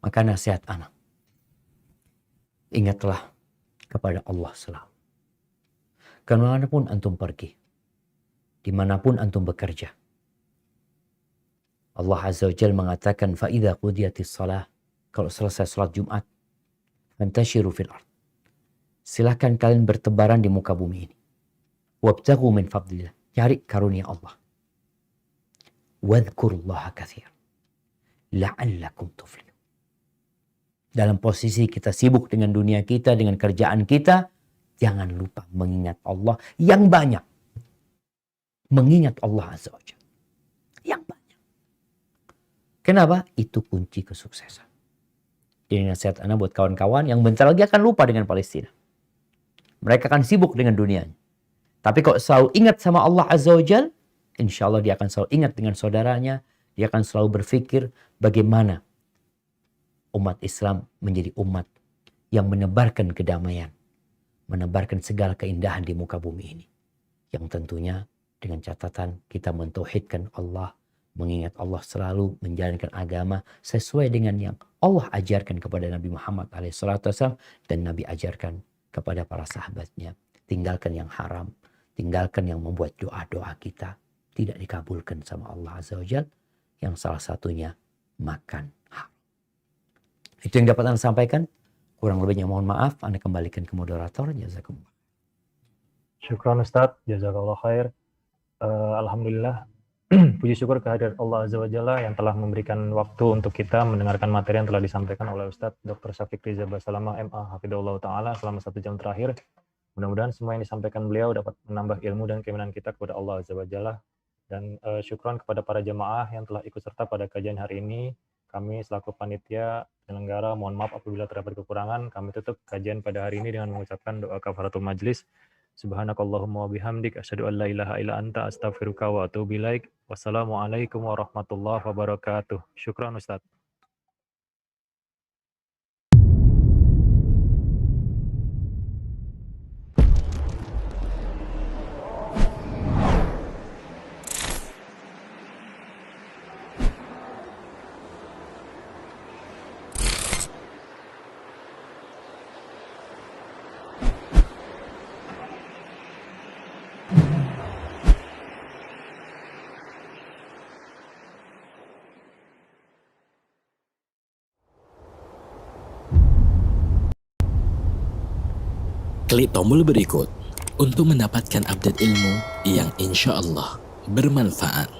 C: Maka nasihat anak, ingatlah kepada Allah selalu. Kemanapun antum pergi, dimanapun antum bekerja, Allah Azza wa Jalla mengatakan, فَإِذَا قُضِيَتِ الصَّلَاةِ, kalau selesai sholat Jumat, فَانْتَشِرُوا فِي الْأَرْضِ, silakan kalian bertebaran di muka bumi ini. وَابْتَغُوا مِنْ فَضْلِ اللَّهِ, cari karunia Allah. وَاذْكُرُوا اللَّهَ كَثِيرًا لَعَلَّكُمْ تُفْلِحُونَ. Dalam posisi kita sibuk dengan dunia kita, dengan kerjaan kita, jangan lupa mengingat Allah yang banyak. Mengingat Allah Azza wa Jalla yang banyak. Kenapa? Itu kunci kesuksesan. Jadi nasihat anak buat kawan-kawan yang bentar lagi akan lupa dengan Palestina. Mereka akan sibuk dengan dunianya. Tapi kalau selalu ingat sama Allah Azza wa Jalla, insya Allah dia akan selalu ingat dengan saudaranya. Dia akan selalu berpikir bagaimana umat Islam menjadi umat yang menebarkan kedamaian, menebarkan segala keindahan di muka bumi ini. Yang tentunya dengan catatan kita mentauhidkan Allah, mengingat Allah selalu, menjalankan agama sesuai dengan yang Allah ajarkan kepada Nabi Muhammad SAW dan Nabi ajarkan kepada para sahabatnya. Tinggalkan yang haram, tinggalkan yang membuat doa-doa kita tidak dikabulkan sama Allah Azza wa Jalla, yang salah satunya makan haram. Itu yang dapat Anda sampaikan. Kurang lebihnya mohon maaf. Anda kembalikan ke moderator. Jazakumullah.
B: Syukran Ustaz, jazakallah khair. Alhamdulillah, puji syukur kehadirat Allah Azza wa Jalla yang telah memberikan waktu untuk kita mendengarkan materi yang telah disampaikan oleh Ustaz Dr. Syafiq Riza Basalamah MA Hafidhahullah Ta'ala selama 1 jam terakhir. Mudah-mudahan semua yang disampaikan beliau dapat menambah ilmu dan keimanan kita kepada Allah Azza wa Jalla. Dan syukran kepada para jemaah yang telah ikut serta pada kajian hari ini. Kami selaku panitia penyelenggara mohon maaf apabila terdapat kekurangan. Kami tutup kajian pada hari ini dengan mengucapkan doa kafaratul majlis. Subhanakallahumma wa bihamdik asyhadu an la ilaha illa anta astaghfiruka wa atubu ilaik. Wassalamualaikum warahmatullahi wabarakatuh. Syukran Ustaz.
A: Klik tombol berikut untuk mendapatkan update ilmu yang insya Allah bermanfaat.